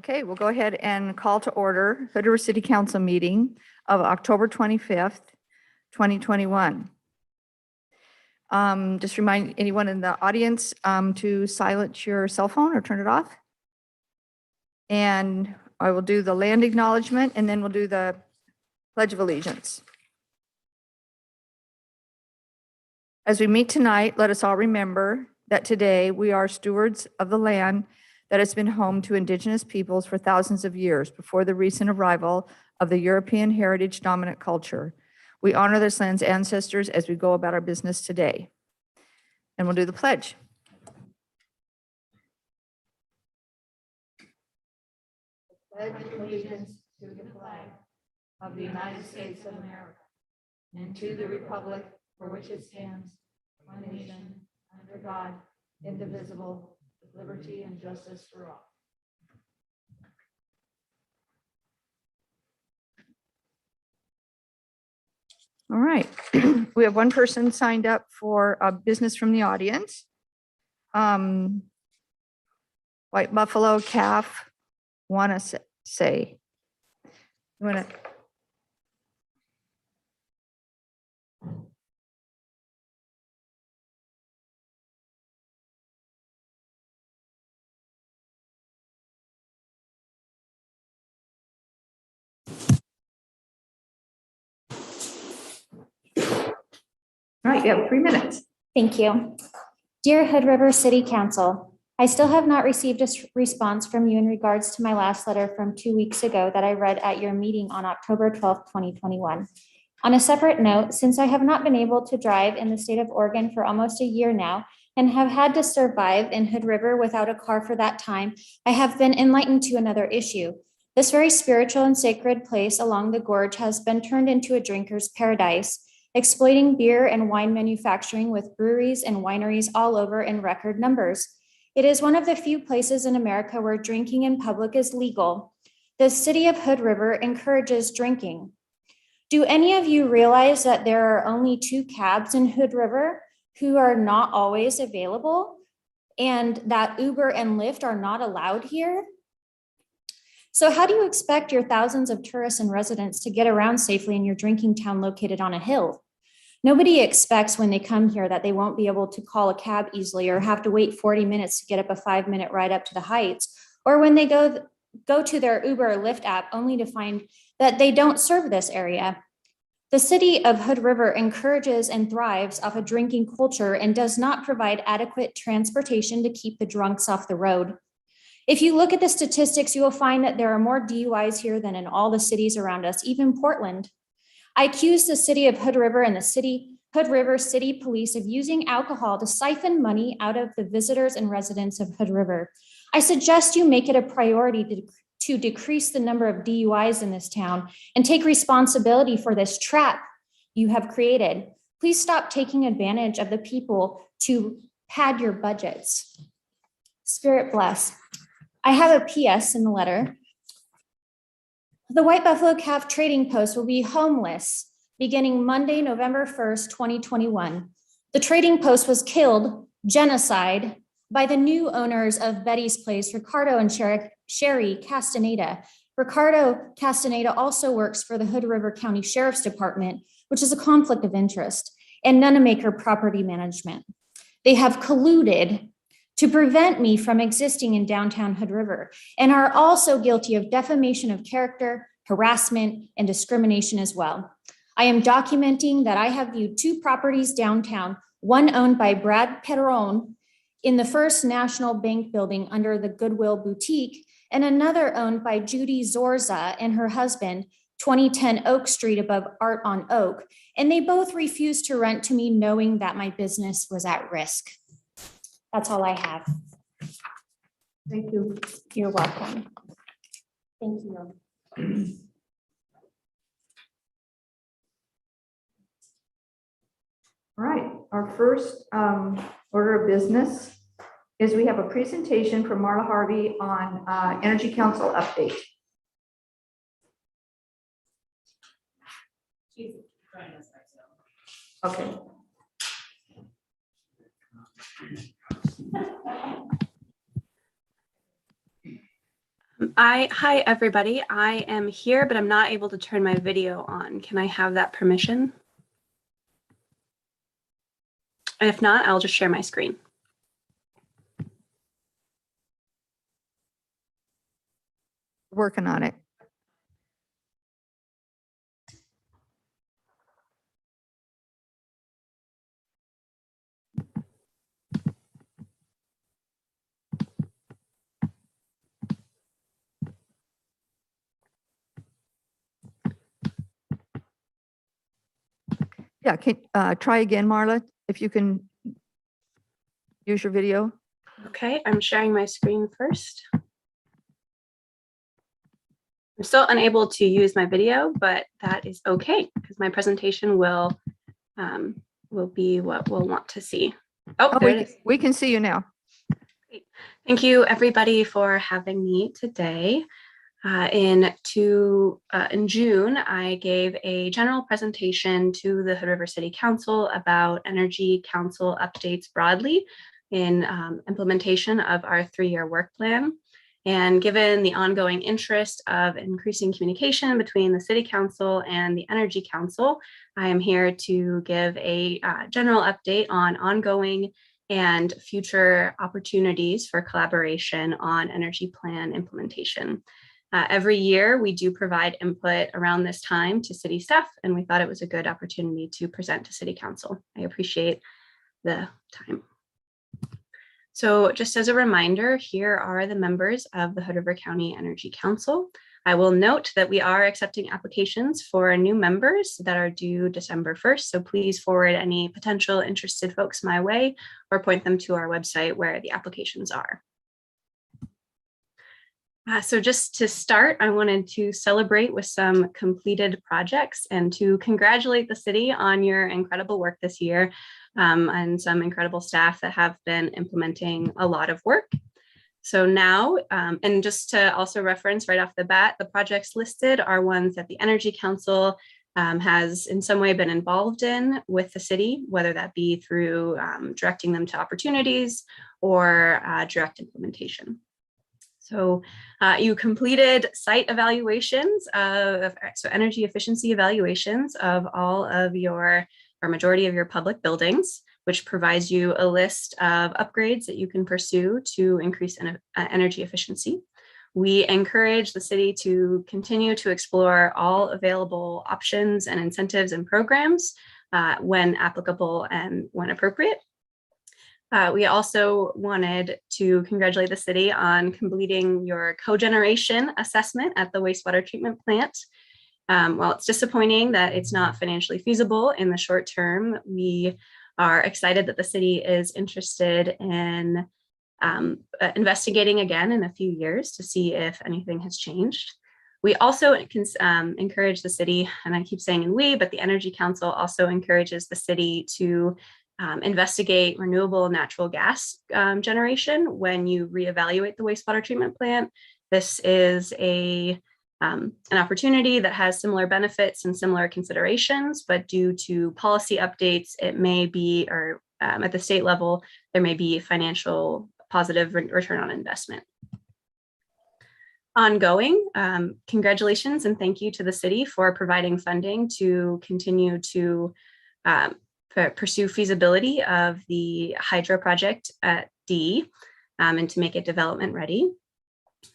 Okay, we'll go ahead and call to order Hood River City Council meeting of October 25th, 2021. Just remind anyone in the audience to silence your cell phone or turn it off. And I will do the land acknowledgement and then we'll do the Pledge of Allegiance. As we meet tonight, let us all remember that today we are stewards of the land that has been home to indigenous peoples for thousands of years before the recent arrival of the European heritage dominant culture. We honor this land's ancestors as we go about our business today. And we'll do the pledge. Pledge allegiance to the flag of the United States of America and to the republic for which it stands, one nation, under God, indivisible, with liberty and justice for all. All right, we have one person signed up for a business from the audience. White Buffalo Calf, want to say. You want to? All right, you have 3 minutes. Thank you. Dear Hood River City Council, I still have not received a response from you in regards to my last letter from 2 weeks ago that I read at your meeting on October 12th, 2021. On a separate note, since I have not been able to drive in the state of Oregon for almost a year now and have had to survive in Hood River without a car for that time, I have been enlightened to another issue. This very spiritual and sacred place along the gorge has been turned into a drinker's paradise, exploiting beer and wine manufacturing with breweries and wineries all over in record numbers. It is one of the few places in America where drinking in public is legal. The city of Hood River encourages drinking. Do any of you realize that there are only 2 cabs in Hood River who are not always available and that Uber and Lyft are not allowed here? So how do you expect your thousands of tourists and residents to get around safely in your drinking town located on a hill? Nobody expects when they come here that they won't be able to call a cab easily or have to wait 40 minutes to get up a 5-minute ride up to the heights, or when they go to their Uber or Lyft app only to find that they don't serve this area. The city of Hood River encourages and thrives off a drinking culture and does not provide adequate transportation to keep the drunks off the road. If you look at the statistics, you will find that there are more DUIs here than in all the cities around us, even Portland. I accuse the city of Hood River and the Hood River City Police of using alcohol to siphon money out of the visitors and residents of Hood River. I suggest you make it a priority to decrease the number of DUIs in this town and take responsibility for this trap you have created. Please stop taking advantage of the people to pad your budgets. Spirit bless. I have a PS in the letter. The White Buffalo Calf Trading Post will be homeless beginning Monday, November 1st, 2021. The Trading Post was killed, genocide, by the new owners of Betty's Place, Ricardo and Sherry Castaneda. Ricardo Castaneda also works for the Hood River County Sheriff's Department, which is a conflict of interest, and Nunamaker Property Management. They have colluded to prevent me from existing in downtown Hood River, and are also guilty of defamation of character, harassment, and discrimination as well. I am documenting that I have viewed 2 properties downtown, one owned by Brad Pedron in the First National Bank building under the Goodwill Boutique, and another owned by Judy Zorza and her husband, 2010 Oak Street above Art on Oak, and they both refused to rent to me knowing that my business was at risk. That's all I have. Thank you. You're welcome. Thank you. All right, our first order of business is we have a presentation from Marla Harvey on Energy Council update. Okay. Hi, everybody. I am here, but I'm not able to turn my video on. Can I have that permission? And if not, I'll just share my screen. Working on it. Yeah, try again, Marla, if you can use your video. Okay, I'm sharing my screen first. I'm still unable to use my video, but that is okay because my presentation will be what we'll want to see. Oh, there it is. We can see you now. Great. Thank you, everybody, for having me today. In June, I gave a general presentation to the Hood River City Council about Energy Council updates broadly in implementation of our 3-year work plan. And given the ongoing interest of increasing communication between the City Council and the Energy Council, I am here to give a general update on ongoing and future opportunities for collaboration on energy plan implementation. Every year, we do provide input around this time to city staff, and we thought it was a good opportunity to present to City Council. I appreciate the time. So just as a reminder, here are the members of the Hood River County Energy Council. I will note that we are accepting applications for new members that are due December 1st, so please forward any potential interested folks my way or point them to our website where the applications are. So just to start, I wanted to celebrate with some completed projects and to congratulate the city on your incredible work this year and some incredible staff that have been implementing a lot of work. So now, and just to also reference right off the bat, the projects listed are ones that the Energy Council has in some way been involved in with the city, whether that be through directing them to opportunities or direct implementation. So you completed site evaluations so energy efficiency evaluations of all of your, or majority of your public buildings, which provides you a list of upgrades that you can pursue to increase energy efficiency. We encourage the city to continue to explore all available options and incentives and programs when applicable and when appropriate. We also wanted to congratulate the city on completing your cogeneration assessment at the wastewater treatment plant. While it's disappointing that it's not financially feasible in the short term, we are excited that the city is interested in investigating again in a few years to see if anything has changed. We also encourage the city, and I keep saying we, but the Energy Council also encourages the city to investigate renewable natural gas generation when you reevaluate the wastewater treatment plant. This is an opportunity that has similar benefits and similar considerations, but due to policy updates, it may be, or at the state level, there may be financial positive return on investment. Ongoing, congratulations and thank you to the city for providing funding to continue to pursue feasibility of the hydro project at D and to make it development ready.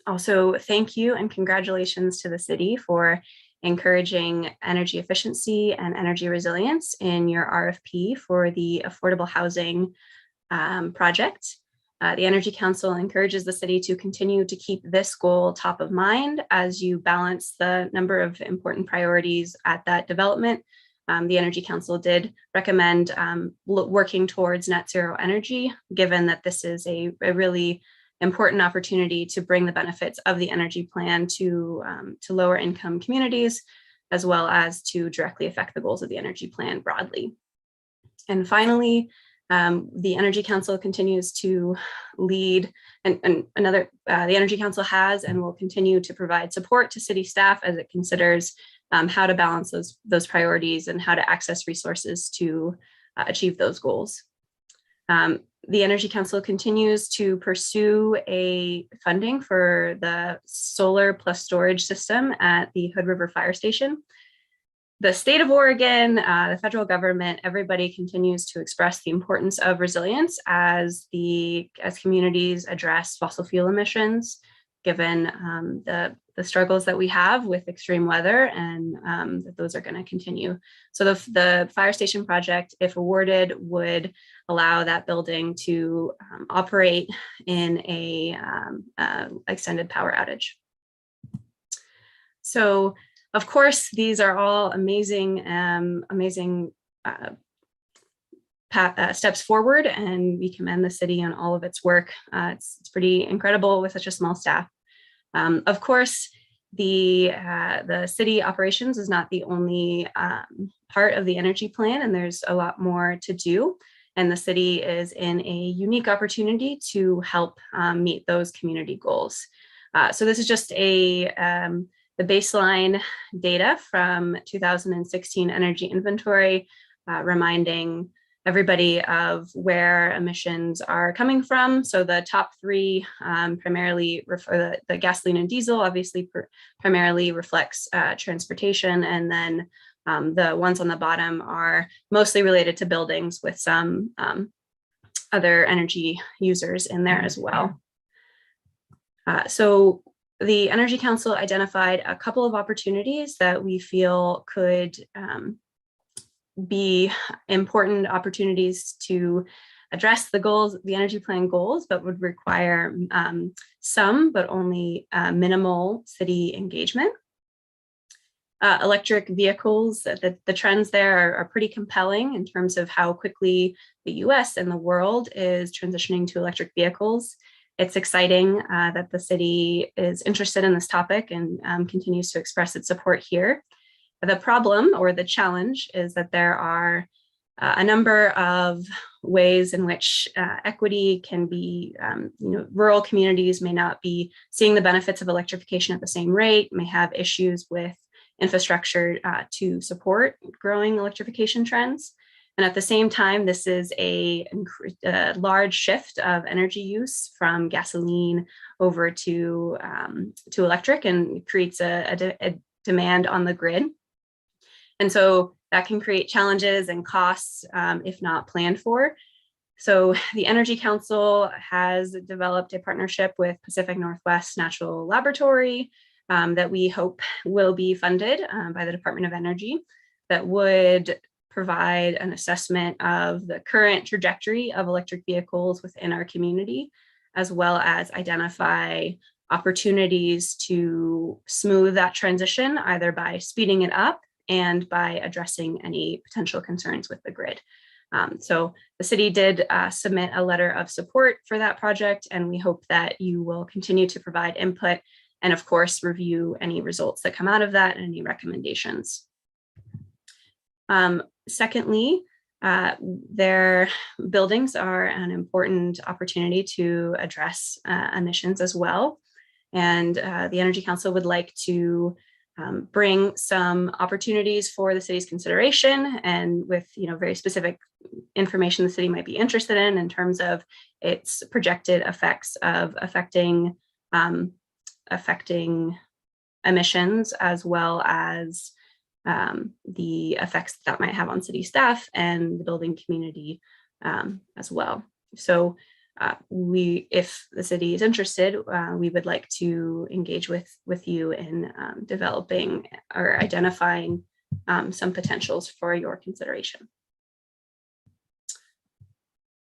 Also, thank you and congratulations to the city for encouraging energy efficiency and energy resilience in your RFP for the affordable housing project. The Energy Council encourages the city to continue to keep this goal top of mind as you balance the number of important priorities at that development. The Energy Council did recommend working towards net zero energy, given that this is a really important opportunity to bring the benefits of the energy plan to lower income communities, as well as to directly affect the goals of the energy plan broadly. And finally, the Energy Council continues to lead, and the Energy Council has and will continue to provide support to city staff as it considers how to balance those priorities and how to access resources to achieve those goals. The Energy Council continues to pursue a funding for the solar plus storage system at the Hood River Fire Station. The state of Oregon, the federal government, everybody continues to express the importance of resilience as communities address fossil fuel emissions, given the struggles that we have with extreme weather, and that those are going to continue. So the fire station project, if awarded, would allow that building to operate in a extended power outage. So, of course, these are all amazing steps forward, and we commend the city on all of its work. It's pretty incredible with such a small staff. Of course, the city operations is not the only part of the energy plan, and there's a lot more to do. And the city is in a unique opportunity to help meet those community goals. So this is just the baseline data from 2016 energy inventory, reminding everybody of where emissions are coming from. So the top three primarily refer the gasoline and diesel, obviously primarily reflects transportation, and then the ones on the bottom are mostly related to buildings with some other energy users in there as well. So the Energy Council identified a couple of opportunities that we feel could be important opportunities to address the goals, the energy plan goals, but would require some, but only minimal city engagement. Electric vehicles, the trends there are pretty compelling in terms of how quickly the US and the world is transitioning to electric vehicles. It's exciting that the city is interested in this topic and continues to express its support here. The problem or the challenge is that there are a number of ways in which equity can be, rural communities may not be seeing the benefits of electrification at the same rate, may have issues with infrastructure to support growing electrification trends. And at the same time, this is a large shift of energy use from gasoline over to electric, and creates a demand on the grid. And so that can create challenges and costs if not planned for. So the Energy Council has developed a partnership with Pacific Northwest Natural Laboratory that we hope will be funded by the Department of Energy, that would provide an assessment of the current trajectory of electric vehicles within our community, as well as identify opportunities to smooth that transition, either by speeding it up and by addressing any potential concerns with the grid. So the city did submit a letter of support for that project, and we hope that you will continue to provide input and, of course, review any results that come out of that and any recommendations. Secondly, their buildings are an important opportunity to address emissions as well. And the Energy Council would like to bring some opportunities for the city's consideration, and with very specific information the city might be interested in terms of its projected effects of affecting emissions, as well as the effects that might have on city staff and the building community as well. So if the city is interested, we would like to engage with you in developing or identifying some potentials for your consideration.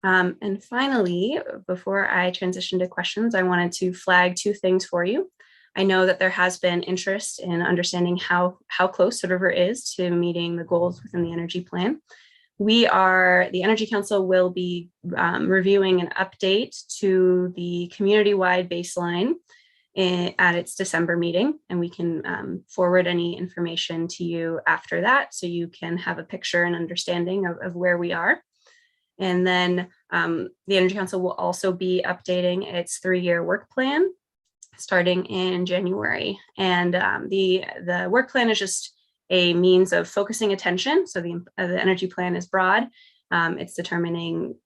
And finally, before I transition to questions, I wanted to flag two things for you. I know that there has been interest in understanding how close Hood River is to meeting the goals within the energy plan. The Energy Council will be reviewing an update to the community-wide baseline at its December meeting, and we can forward any information to you after that, so you can have a picture and understanding of where we are. And then the Energy Council will also be updating its 3-year work plan starting in January. And the work plan is just a means of focusing attention. So the energy plan is broad, It's determining,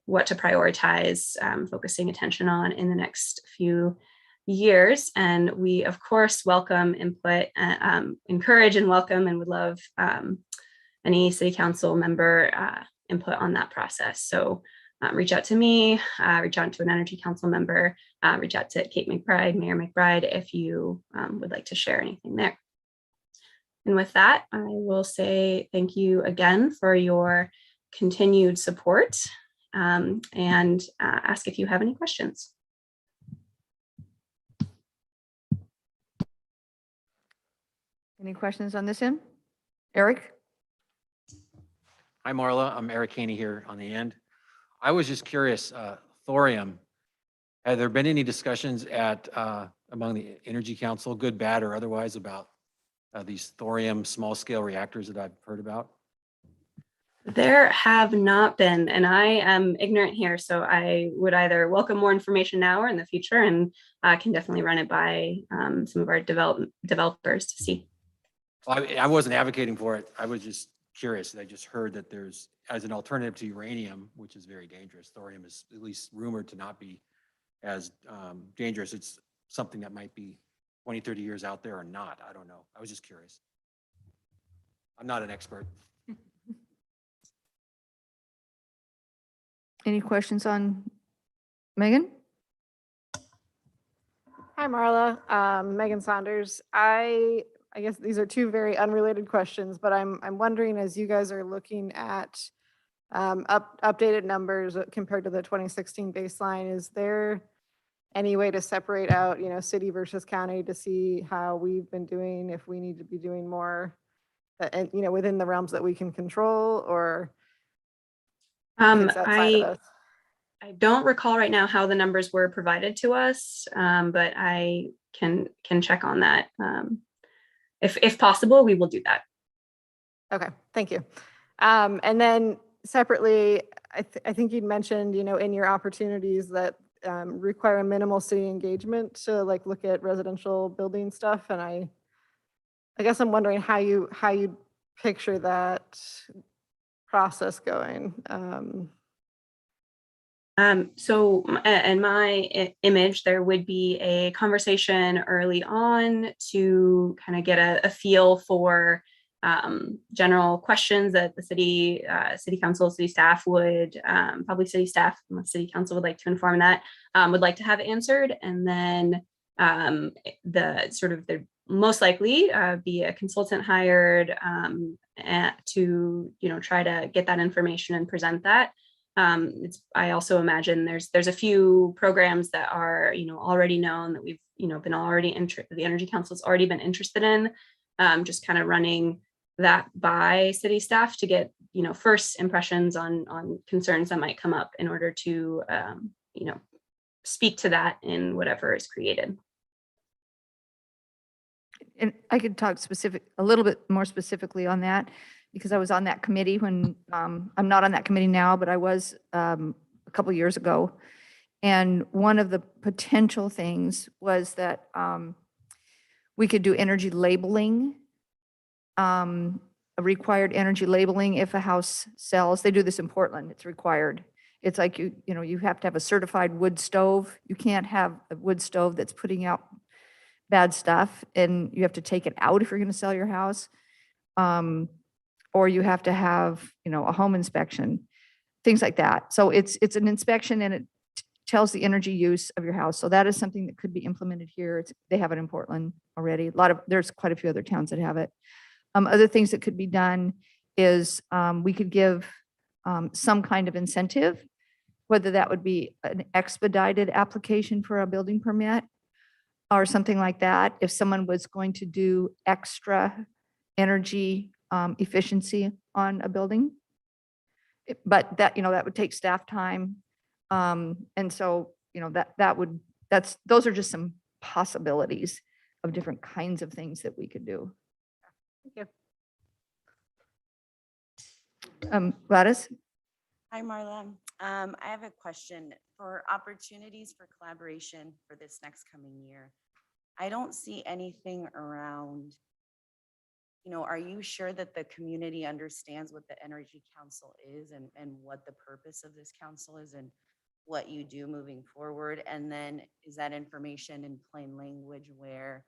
what to prioritize, focusing attention on in the next few years. And we, of course, welcome input, encourage and welcome, and would love any city council member input on that process. So reach out to me, reach out to an energy council member, reach out to Kate McBride, Mayor McBride, if you would like to share anything there. And with that, I will say thank you again for your continued support, and ask if you have any questions. Any questions on this end? Eric? Hi, Marla. I'm Eric Haney here on the end. I was just curious, thorium, have there been any discussions at among the Energy Council, good, bad, or otherwise, about these thorium small-scale reactors that I've heard about? There have not been, and I am ignorant here, so I would either welcome more information now or in the future, and can definitely run it by some of our developers to see. Well, I wasn't advocating for it. I was just curious. I just heard that there's, as an alternative to uranium, which is very dangerous, thorium is at least rumored to not be as dangerous. It's something that might be 20, 30 years out there or not. I don't know. I was just curious. I'm not an expert. Any questions on Megan? Hi, Marla. Megan Saunders. I guess these are two very unrelated questions, but I'm wondering, as you guys are looking at updated numbers compared to the 2016 baseline, is there any way to separate out, city versus county to see how we've been doing, if we need to be doing more, and within the realms that we can control, or if it's outside of us? I don't recall right now how the numbers were provided to us, but I can check on that. If possible, we will do that. Okay, thank you. And then separately, I think you'd mentioned, in your opportunities that require minimal city engagement to look at residential building stuff. And I guess I'm wondering how you picture that process going. So in my image, there would be a conversation early on to kind of get a feel for general questions that the city council, city staff would, probably city staff, unless city council would like to inform that, would like to have answered. And then the most likely be a consultant hired to, try to get that information and present that. I also imagine there's a few programs that are, already known that we've, been already the Energy Council's already been interested in, just kind of running that by city staff to get, first impressions on concerns that might come up in order to, speak to that in whatever is created. And I could talk a little bit more specifically on that, because I was on that committee when, I'm not on that committee now, but I was a couple years ago. And one of the potential things was that we could do energy labeling, a required energy labeling if a house sells. They do this in Portland. It's required. It's like you have to have a certified wood stove. You can't have a wood stove that's putting out bad stuff, and you have to take it out if you're going to sell your house. Or you have to have, a home inspection, things like that. So it's an inspection, and it tells the energy use of your house. So that is something that could be implemented here. They have it in Portland already. There's quite a few other towns that have it. Other things that could be done is we could give some kind of incentive, whether that would be an expedited application for a building permit or something like that. If someone was going to do extra energy efficiency on a building, but that, that would take staff time. And so, those are just some possibilities of different kinds of things that we could do. Thank you. Gladys? Hi, Marla. I have a question for opportunities for collaboration for this next coming year. I don't see anything around are you sure that the community understands what the Energy Council is and what the purpose of this council is and what you do moving forward? And then is that information in plain language where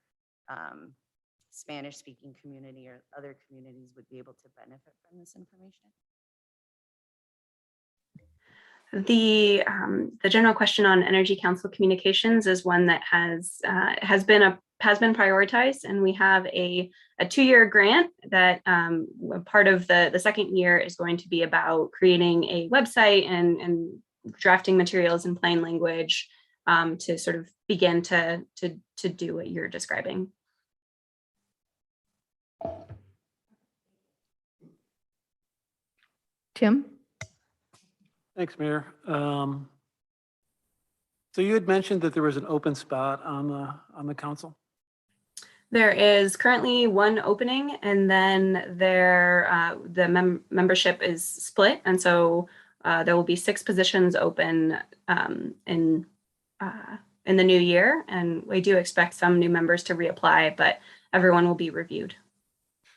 Spanish-speaking community or other communities would be able to benefit from this information? The general question on Energy Council communications is one that has been prioritized, and we have a 2-year grant that part of the second year is going to be about creating a website and drafting materials in plain language to sort of begin to do what you're describing. Tim? Thanks, Mayor. So you had mentioned that there was an open spot on the council. There is currently one opening, and then the membership is split, and so there will be 6 positions open in the new year, and we do expect some new members to reapply, but everyone will be reviewed.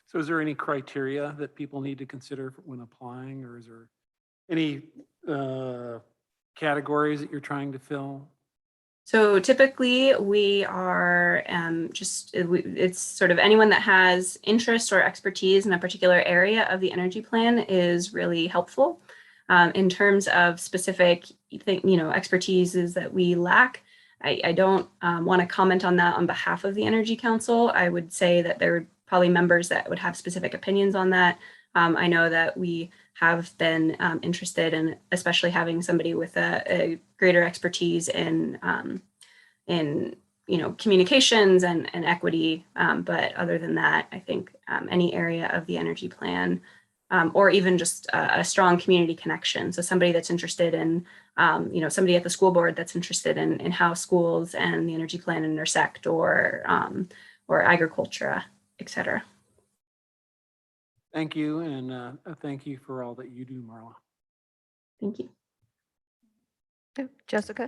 So is there any criteria that people need to consider when applying, or is there any categories that you're trying to fill? So typically we are it's sort of anyone that has interest or expertise in a particular area of the energy plan is really helpful. In terms of specific expertises that we lack, I don't want to comment on that on behalf of the Energy Council. I would say that there are probably members that would have specific opinions on that. I know that we have been interested in especially having somebody with a greater expertise in communications and equity. But other than that, I think any area of the energy plan or even just a strong community connection. So somebody that's interested in, somebody at the school board that's interested in how schools and the energy plan intersect, or agriculture, et cetera. Thank you, and thank you for all that you do, Marla. Thank you. Jessica?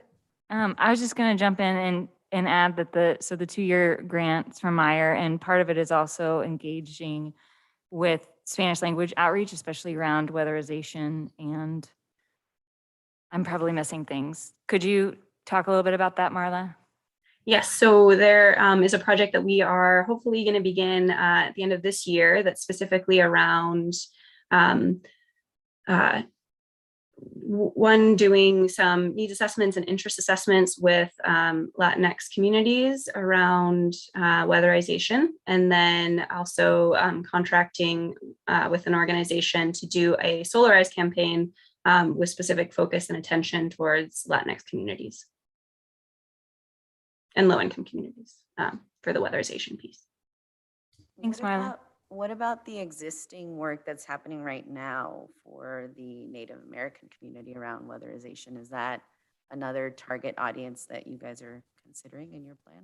I was just going to jump in and add that the 2-year grants from Meyer, and part of it is also engaging with Spanish language outreach, especially around weatherization, and I'm probably missing things. Could you talk a little bit about that, Marla? Yes, so there is a project that we are hopefully going to begin at the end of this year that's specifically around one, doing some needs assessments and interest assessments with Latinx communities around weatherization, and then also contracting with an organization to do a Solarize campaign with specific focus and attention towards Latinx communities and low-income communities for the weatherization piece. Thanks, Marla. What about the existing work that's happening right now for the Native American community around weatherization? Is that another target audience that you guys are considering in your plan?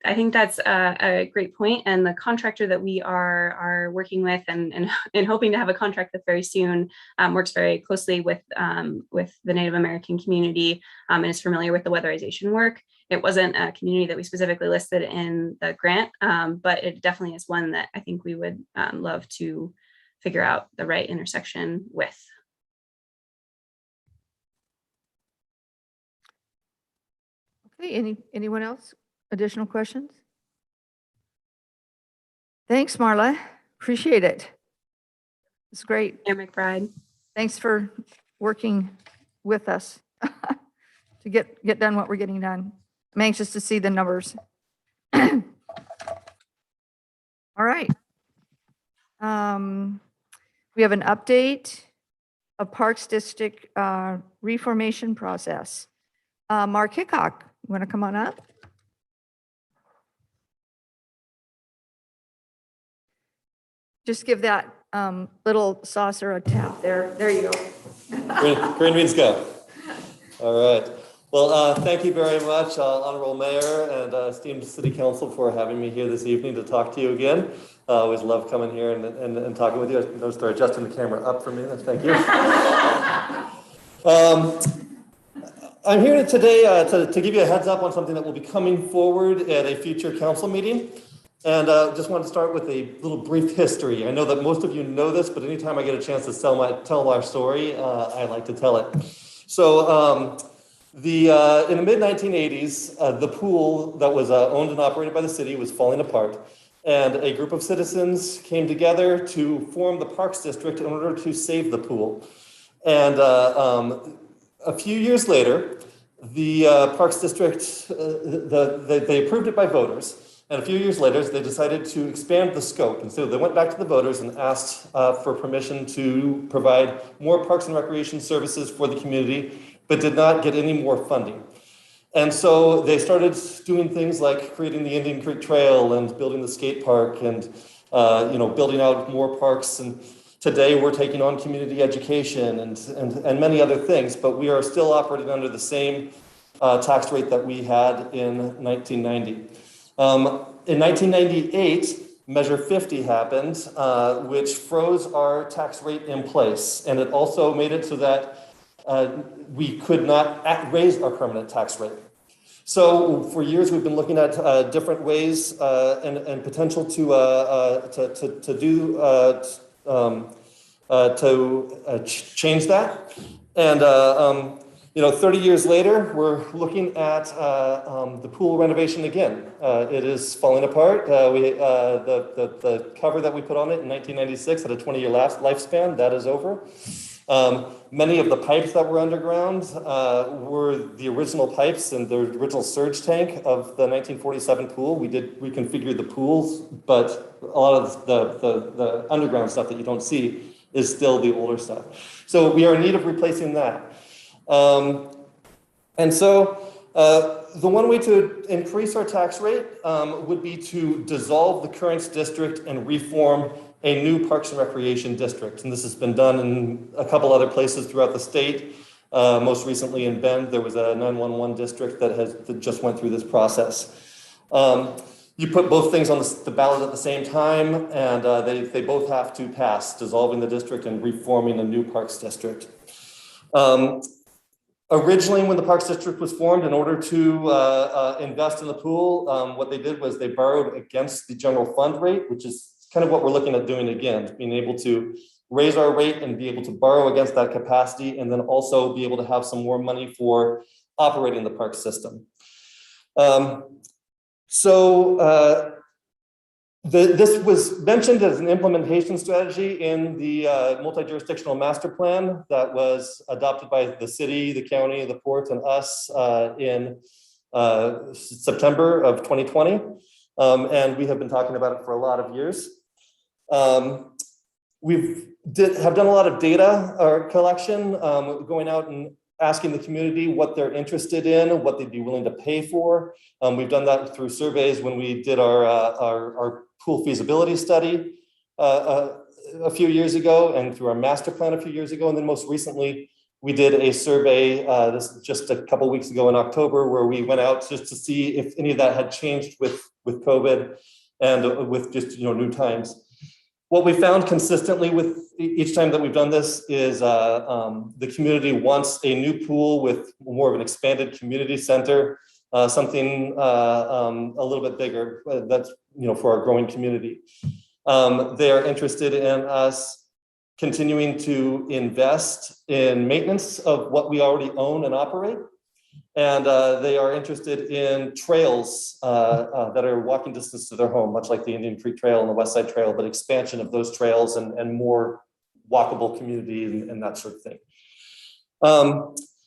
I think that's a great point, and the contractor that we are working with and hoping to have a contract with very soon works very closely with the Native American community and is familiar with the weatherization work. It wasn't a community that we specifically listed in the grant, but it definitely is one that I think we would love to figure out the right intersection with. Okay, anyone else? Additional questions? Thanks, Marla. Appreciate it. It's great. Mayor McBride. Thanks for working with us to get done what we're getting done. I'm anxious to see the numbers. All right. We have an update of Parks District reformation process. Mark Hickok, you want to come on up? Just give that little saucer a tap there. There you go. Green beans go. All right. Well, thank you very much, Honorable Mayor and esteemed City Council, for having me here this evening to talk to you again. I always love coming here and talking with you. I noticed they're adjusting the camera up for me. Thank you. I'm here today to give you a heads up on something that will be coming forward at a future council meeting. And just wanted to start with a little brief history. I know that most of you know this, but anytime I get a chance to tell our story, I like to tell it. So in the mid-1980s, the pool that was owned and operated by the city was falling apart. And a group of citizens came together to form the Parks District in order to save the pool. And a few years later, the Parks District, they approved it by voters. And a few years later, they decided to expand the scope. And so they went back to the voters and asked for permission to provide more parks and recreation services for the community, but did not get any more funding. And so they started doing things like creating the Indian Creek Trail and building the skate park and building out more parks. And today we're taking on community education and many other things, but we are still operating under the same tax rate that we had in 1990. In 1998, Measure 50 happened, which froze our tax rate in place. And it also made it so that we could not raise our permanent tax rate. So for years, we've been looking at different ways and potential to change that. And 30 years later, we're looking at the pool renovation again. It is falling apart. The cover that we put on it in 1996 had a 20-year lifespan. That is over. Many of the pipes that were underground were the original pipes and the original surge tank of the 1947 pool. We did reconfigure the pools, but a lot of the underground stuff that you don't see is still the older stuff. So we are in need of replacing that. And so the one way to increase our tax rate would be to dissolve the current district and reform a new Parks and Recreation district. And this has been done in a couple other places throughout the state. Most recently in Bend, there was a 911 district that just went through this process. You put both things on the ballot at the same time, and they both have to pass, dissolving the district and reforming a new Parks District. Originally, when the Parks District was formed, in order to invest in the pool, what they did was they borrowed against the general fund rate, which is kind of what we're looking at doing again, being able to raise our rate and be able to borrow against that capacity, and then also be able to have some more money for operating the park system. This was mentioned as an implementation strategy in the multi-jurisdictional master plan that was adopted by the city, the county, the port, and us in September of 2020. And we have been talking about it for a lot of years. Have done a lot of data collection, going out and asking the community what they're interested in, what they'd be willing to pay for. We've done that through surveys when we did our pool feasibility study a few years ago, and through our master plan a few years ago. And then most recently, we did a survey this just a couple of weeks ago in October, where we went out just to see if any of that had changed with COVID and with just new times. What we found consistently with each time that we've done this is the community wants a new pool with more of an expanded community center, something a little bit bigger. That's for our growing community. They are interested in us continuing to invest in maintenance of what we already own and operate. And they are interested in trails that are walking distance to their home, much like the Indian Creek Trail and the West Side Trail, but expansion of those trails and more walkable community and that sort of thing.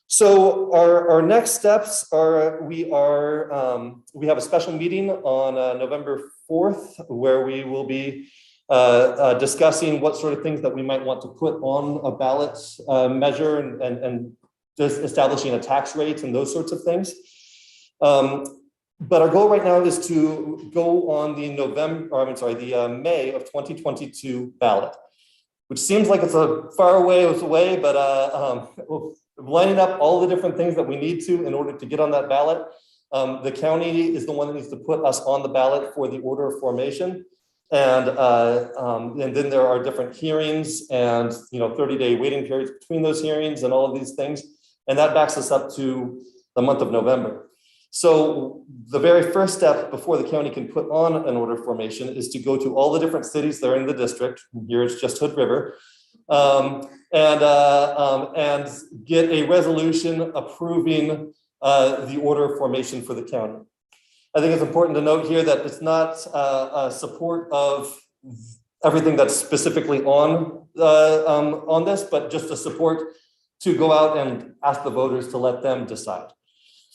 So our next steps are we have a special meeting on November 4th, where we will be discussing what sort of things that we might want to put on a ballot measure and just establishing a tax rate and those sorts of things. But our goal right now is to go on the May of 2022 ballot, which seems like it's a far ways away, but lining up all the different things that we need to in order to get on that ballot. The county is the one that needs to put us on the ballot for the order of formation. And then there are different hearings and 30-day waiting periods between those hearings and all of these things. And that backs us up to the month of November. So the very first step before the county can put on an order of formation is to go to all the different cities that are in the district. Here it's just Hood River. And get a resolution approving the order of formation for the county. I think it's important to note here that it's not a support of everything that's specifically on this, but just a support to go out and ask the voters to let them decide.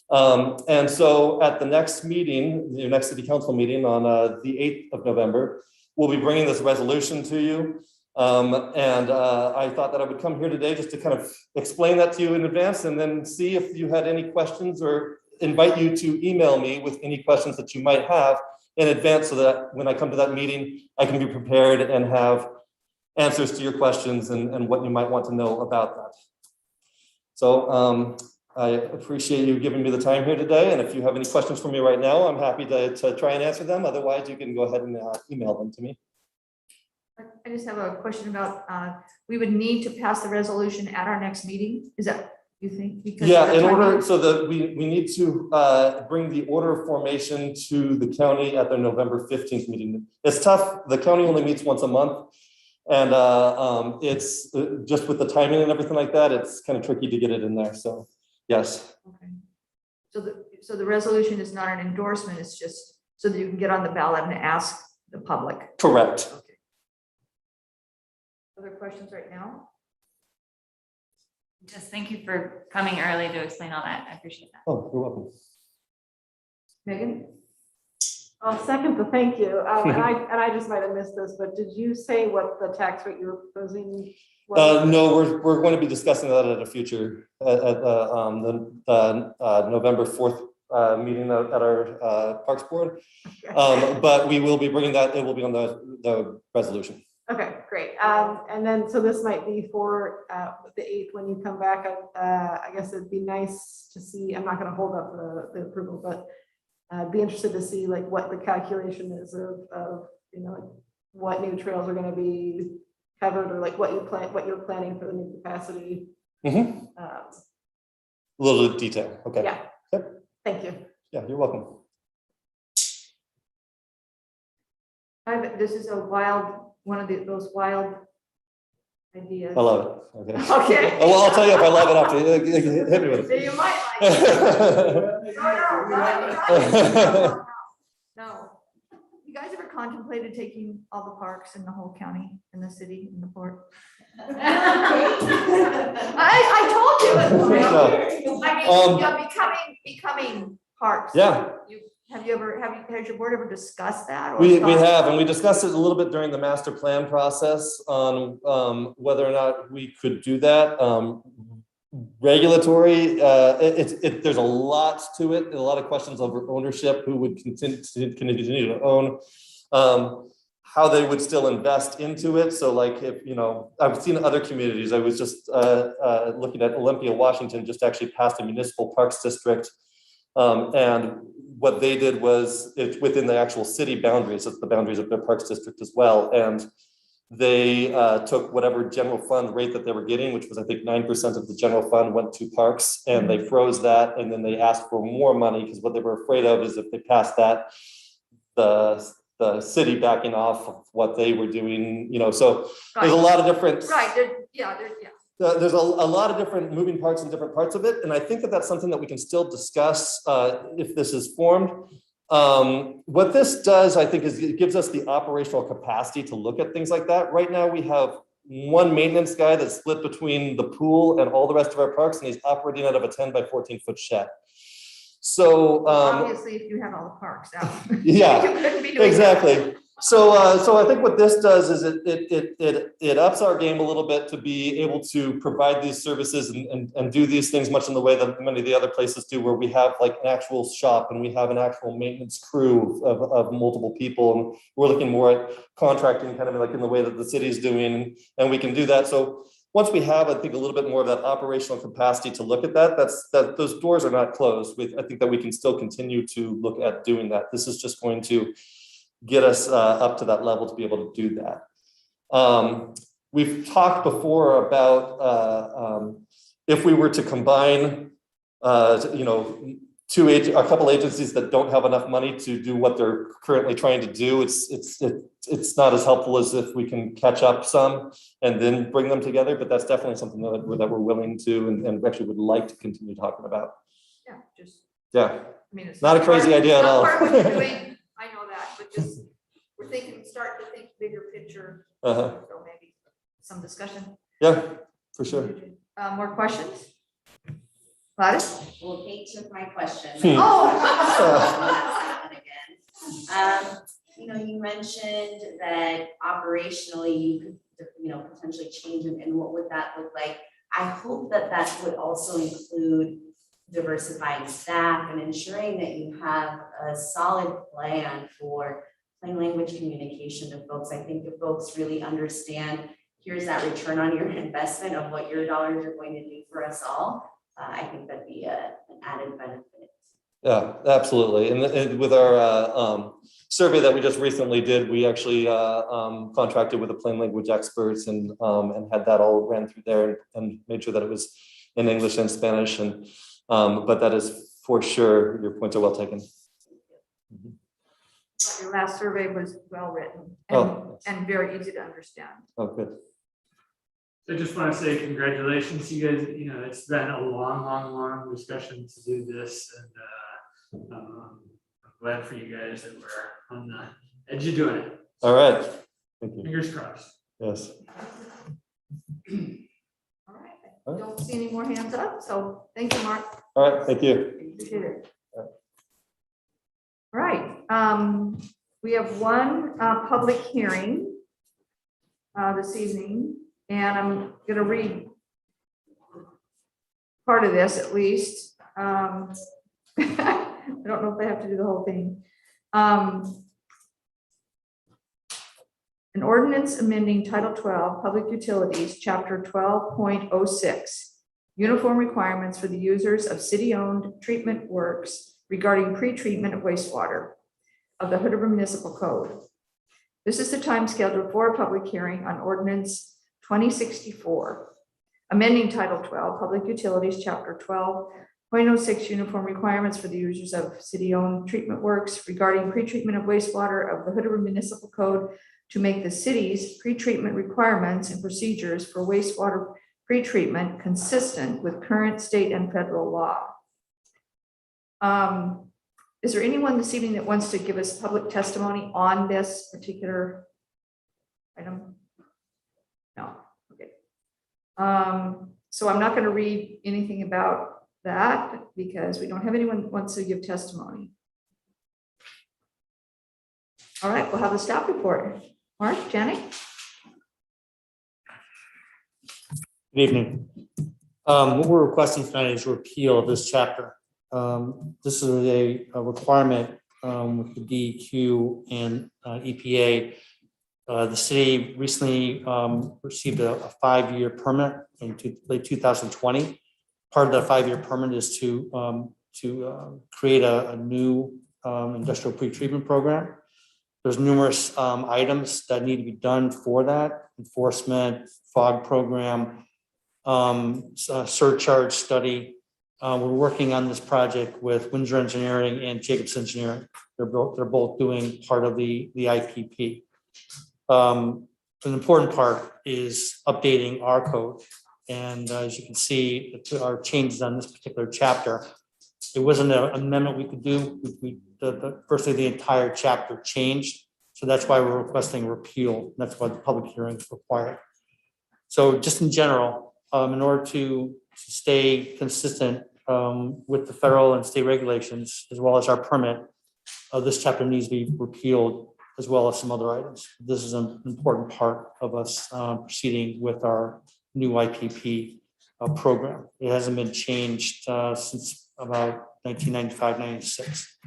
And so at the next meeting, the next city council meeting on the 8th of November, we'll be bringing this resolution to you. I thought that I would come here today just to kind of explain that to you in advance and then see if you had any questions, or invite you to email me with any questions that you might have in advance, so that when I come to that meeting, I can be prepared and have answers to your questions and what you might want to know about that. So I appreciate you giving me the time here today. And if you have any questions for me right now, I'm happy to try and answer them. Otherwise, you can go ahead and email them to me. I just have a question about, we would need to pass the resolution at our next meeting. Is that, you think? Because Yeah, of the in order, timing? so that we need to bring the order of formation to the county at their November 15th meeting. It's tough. The county only meets once a month. And it's just with the timing and everything like that, it's kind of tricky to get it in there. So yes. Okay. So the resolution is not an endorsement. It's just so that you can get on the ballot and ask the public. Correct. Okay. Other questions right now? Just thank you for coming early to explain all that. I appreciate that. Oh, you're welcome. Megan? I'll second the thank you. And I just might have missed this, but did you say what the tax rate you were proposing was? No, we're going to be discussing that at a future, at the November 4th meeting at our Parks Board. But we will be bringing that, it will be on the resolution. Okay, great. And then, so this might be for the 8th when you come back. I guess it'd be nice to see, I'm not going to hold up the approval, but I'd be interested to see like what the calculation is of you know, like what new trails are going to be covered, or like what you're planning for the new capacity. Mm-hmm. A little detail. Okay. Yeah. Yep. Thank you. Yeah, you're welcome. This is a wild, one of those wild ideas. I love it. Okay. Okay. Oh, well, I'll tell you if I love it after. Hit me with it. You might like it. No. You guys ever contemplated taking all the parks in the whole county, in the city, in the port? I told you. I mean, becoming parks. Yeah. Has your board ever discussed that? Or We thought- have, and we discussed it a little bit during the master plan process on whether or not we could do that. Regulatory, there's a lot to it, a lot of questions over ownership, who would continue to own, how they would still invest into it. So like, if, you know, I've seen other communities, I was just looking at Olympia, Washington, just actually passed a municipal parks district. And what they did was, it's within the actual city boundaries, it's the boundaries of their parks district as well. And they took whatever general fund rate that they were getting, which was I think 9% of the general fund went to parks, and they froze that. And then they asked for more money, because what they were afraid of is if they passed that, the city backing off of what they were doing, you know, so there's a lot of different. Right, yeah. There's a lot of different moving parts in different parts of it. And I think that that's something that we can still discuss if this is formed. What this does, I think, is it gives us the operational capacity to look at things like that. Right now, we have one maintenance guy that's split between the pool and all the rest of our parks, and he's operating out of a 10 by 14 foot shed. So Obviously, if you have all the parks out. yeah, You couldn't be doing exactly. that. So I think what this does is it ups our game a little bit to be able to provide these services and do these things much in the way that many of the other places do, where we have like an actual shop and we have an actual maintenance crew of multiple people. And we're looking more at contracting kind of like in the way that the city's doing, and we can do that. So once we have, I think, a little bit more of that operational capacity to look at that, those doors are not closed. I think that we can still continue to look at doing that. This is just going to get us up to that level to be able to do that. We've talked before about if we were to combine, a couple agencies that don't have enough money to do what they're currently trying to do. It's not as helpful as if we can catch up some and then bring them together, but that's definitely something that we're willing to and actually would like to continue talking about. Yeah, just, Yeah, I mean, it's not a crazy hard- idea at not all. hard what you're doing, I know that, but just, we're thinking, start to think bigger picture. Uh-huh. So maybe some discussion. Yeah, for sure. More questions? Gladys? Well, Kate took my question. Oh. You mentioned that operationally you could, potentially change and what would that look like? I hope that that would also include diversifying staff and ensuring that you have a solid plan for plain language communication to folks. I think if folks really understand, here's that return on your investment of what your dollars are going to do for us all. I think that'd be an added benefit. Yeah, absolutely. And with our survey that we just recently did, we actually contracted with the plain language experts and had that all ran through there and made sure that it was in English and Spanish. And but that is for sure, your points are well taken. Your last survey was well written and very easy to understand. Oh, good. I just want to say congratulations, you guys. It's been a long discussion to do this, and I'm glad for you guys that we're on the edge of doing it. All right. Thank you. Fingers crossed. Yes. All right. I don't see any more hands up, so thank you, Mark. All right. Thank you. Appreciate it. All right. We have one public hearing this evening, and I'm going to read part of this at least. I don't know if I have to do the whole thing. An ordinance amending Title 12, Public Utilities, Chapter 12.06, uniform requirements for the users of city-owned treatment works regarding pre-treatment of wastewater of the Hood River Municipal Code. This is the time scheduled for a public hearing on Ordinance 2064, amending Title 12, Public Utilities, Chapter 12.06, uniform requirements for the users of city-owned treatment works regarding pre-treatment of wastewater of the Hood River Municipal Code to make the city's pre-treatment requirements and procedures for wastewater pre-treatment consistent with current state and federal law. Is there anyone this evening that wants to give us public testimony on this particular item? No. Okay. So I'm not going to read anything about that because we don't have anyone who wants to give testimony. All right, we'll have the staff report. Mark, Janet? Good evening. What we're requesting tonight is repeal of this chapter. This is a requirement with the DEQ and EPA. The city recently received a 5-year permit in late 2020. Part of that 5-year permit is to create a new industrial pretreatment program. There's numerous items that need to be done for that: enforcement, fog program, surcharge study. We're working on this project with Windsor Engineering and Jacobs Engineering. They're both doing part of the IPP. An important part is updating our code. And as you can see, our changes on this particular chapter, it wasn't an amendment we could do. Firstly, the entire chapter changed. So that's why we're requesting repeal. That's why the public hearing is required. So just in general, in order to stay consistent with the federal and state regulations, as well as our permit, this chapter needs to be repealed, as well as some other items. This is an important part of us proceeding with our new IPP program. It hasn't been changed since about 1995, 96.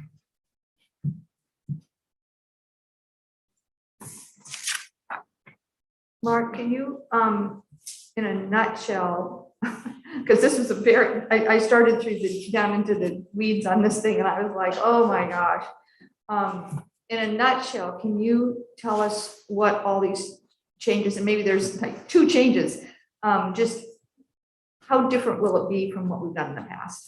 Mark, can you, in a nutshell, because this was I started down into the weeds on this thing and I was like, oh my gosh. In a nutshell, can you tell us what all these changes, and maybe there's like 2 changes, just how different will it be from what we've done in the past?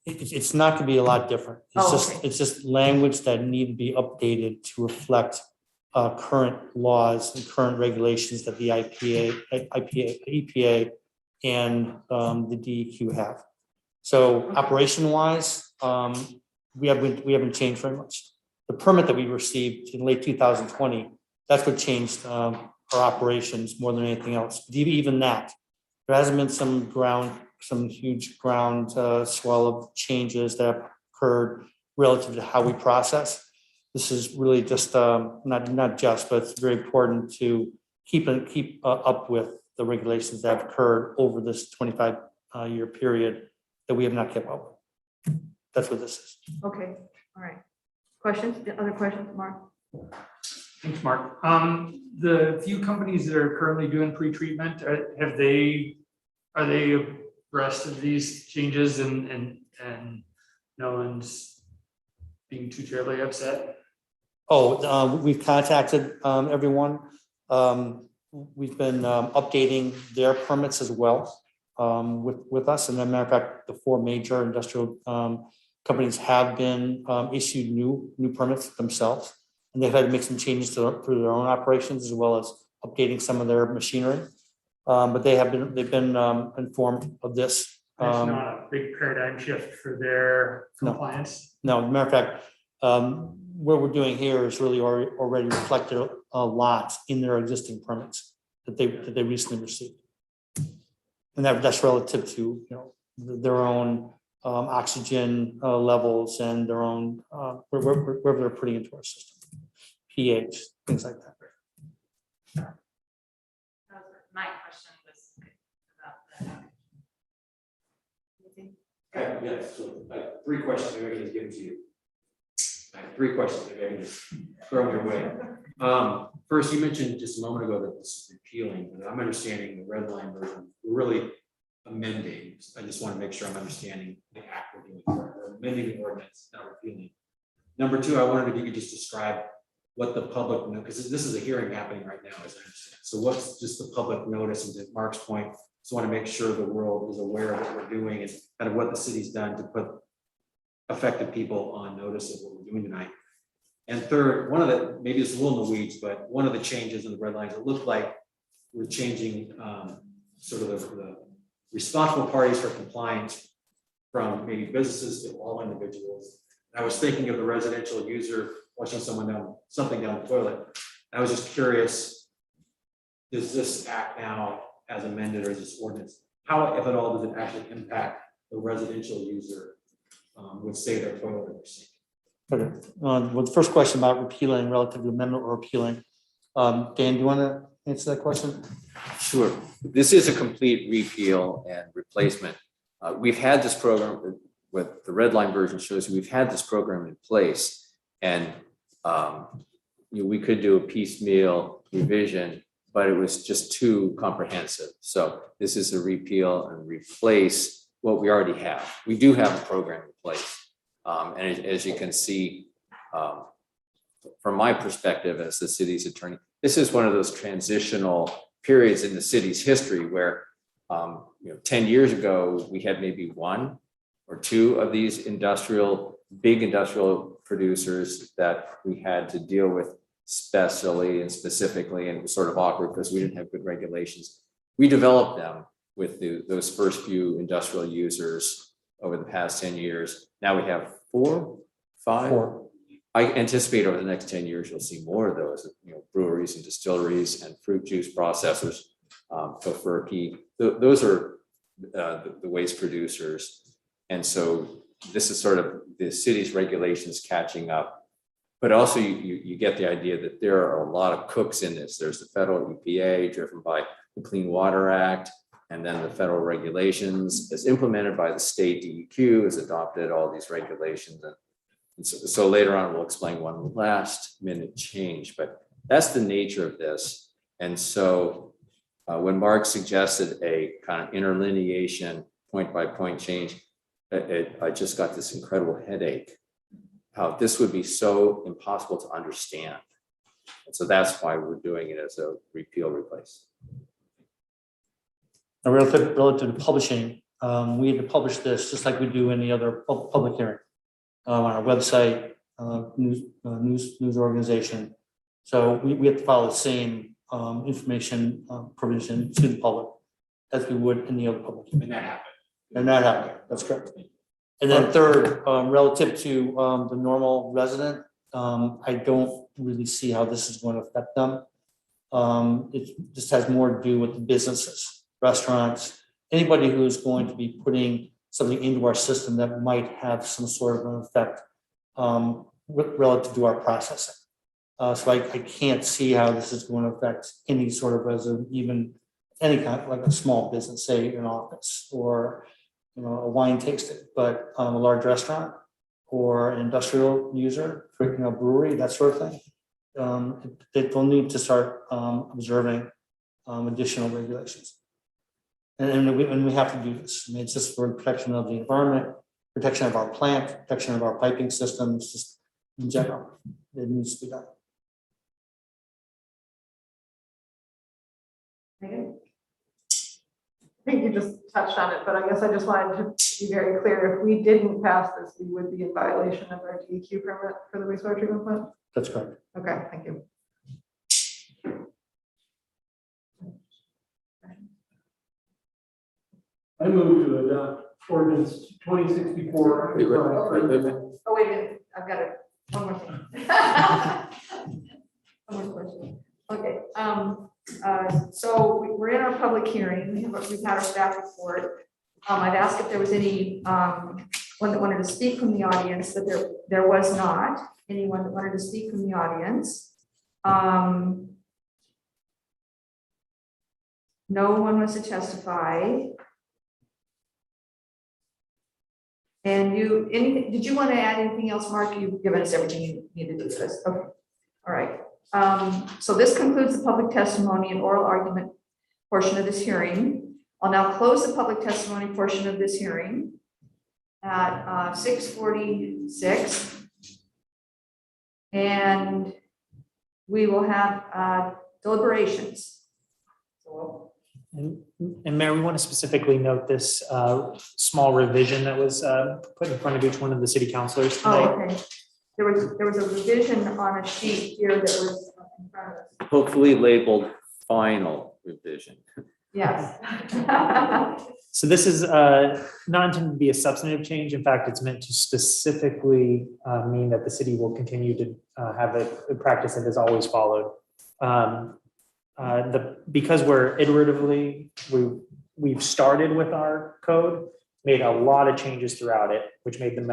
It's not gonna be a lot different. Oh, It's just, okay. it's just language that need to be updated to reflect current laws and current regulations that the EPA and the DEQ have. So operation wise, we haven't changed very much. The permit that we received in late 2020, that's what changed our operations more than anything else. But even that, there hasn't been some huge ground swell of changes that have occurred relative to how we process. This is really just not just, but it's very important to keep up with the regulations that have occurred over this 25-year period that we have not kept up with. That's what this is. Okay, all right. Questions, other questions, Mark? Thanks, Mark. The few companies that are currently doing pre-treatment, are they abreast of these changes and no one's being too terribly upset? Oh, we've contacted everyone. We've been updating their permits as well with us. And as a matter of fact, the 4 major industrial companies have been issued new permits themselves. And they've had to make some changes to their own operations as well as updating some of their machinery. But they've been informed of this. It's not a big paradigm shift for their compliance. No, as a matter of fact, what we're doing here is really already reflected a lot in their existing permits that they recently received. And that's relative to their own oxygen levels and their own wherever they're putting into our system, pH, things like that. My question was about the. Yes, so 3 questions, maybe I can just give them to you. I have 3 questions, maybe I can just throw them your way. First, you mentioned just a moment ago that this is repealing, but I'm understanding the red line version, we're really amending. I just want to make sure I'm understanding the act we're doing. We're amending the ordinance, not repealing. Number 2, I wondered if you could just describe what the public, because this is a hearing happening right now, as I understand. So what's just the public notice, and to Mark's point, just want to make sure the world is aware of what we're doing and kind of what the city's done to put affected people on notice of what we're doing tonight. And third, one of the, maybe it's a little in the weeds, but one of the changes in the red lines, it looked like we're changing sort of the responsible parties for compliance from maybe businesses to all individuals. I was thinking of the residential user flushing something down the toilet. I was just curious, does this act now as amended, or is this ordinance, how, if at all, does it actually impact the residential user would say their toilet or sink? Okay. Well, the first question about repealing relative to amendment or repealing. Dan, do you want to answer that question? Sure. This is a complete repeal and replacement. We've had this program, what the red line version shows, we've had this program in place, and we could do a piecemeal revision, but it was just too comprehensive. So this is a repeal and replace what we already have. We do have a program in place. And as you can see, from my perspective as the city's attorney, this is one of those transitional periods in the city's history where 10 years ago, we had maybe 1 or 2 of these big industrial producers that we had to deal with specially and specifically, and it was sort of awkward because we didn't have good regulations. We developed them with those first few industrial users over the past 10 years. Now we have 4, 5. 4. I anticipate over the next 10 years, you'll see more of those, breweries and distilleries and fruit juice processors, Tofurky. Those are the waste producers. And so this is sort of the city's regulations catching up. But also you get the idea that there are a lot of cooks in this. There's the federal EPA driven by the Clean Water Act, and then the federal regulations as implemented by the state DEQ has adopted all these regulations. And so later on, we'll explain one last minute change, but that's the nature of this. And so when Mark suggested a kind of interlineation, point by point change, I just got this incredible headache, how this would be so impossible to understand. And so that's why we're doing it as a repeal replace. Relative to publishing, we had to publish this just like we do any other public hearing on our website, news organization. So we have to follow the same information provision to the public as we would in the other public hearing. And that happened. That's correct. And then third, relative to the normal resident, I don't really see how this is going to affect them. It just has more to do with the businesses, restaurants, anybody who's going to be putting something into our system that might have some sort of an effect relative to our processing. So I can't see how this is going to affect any sort of resident, even any kind, like a small business, say an office or a wine tasting, but a large restaurant or an industrial user, brewery, that sort of thing. They'll need to start observing additional regulations. And we have to do this. I mean, it's just for protection of the environment, protection of our plant, protection of our piping systems, just in general. It needs to be done. I think you just touched on it, but I guess I just wanted to be very clear. If we didn't pass this, we would be in violation of our DEQ permit for the wastewater treatment plant? That's correct. Okay, thank you. I move to adopt ordinance 2064. Wait. Oh, wait a minute, I've got one more thing. One more question. Okay, so we're in our public hearing, we've had our staff report. I've asked if there was any one that wanted to speak from the audience, but there was not anyone that wanted to speak from the audience. No one was to testify. And did you want to add anything else, Mark? You've given us everything you needed to do this. Okay, all right. So this concludes the public testimony and oral argument portion of this hearing. I'll now close the public testimony portion of this hearing at 6:46. And we will have deliberations. So And Mayor, we want to specifically note this small revision that was put in front of each one of the city councilors tonight. oh, okay. There was a revision on a sheet here that was in front of us. Hopefully labeled final revision. Yes. So this is not intended to be a substantive change. In fact, it's meant to specifically mean that the city will continue to have a practice that has always followed. Because we're iteratively, we've started with our code, made a lot of changes throughout it, which made the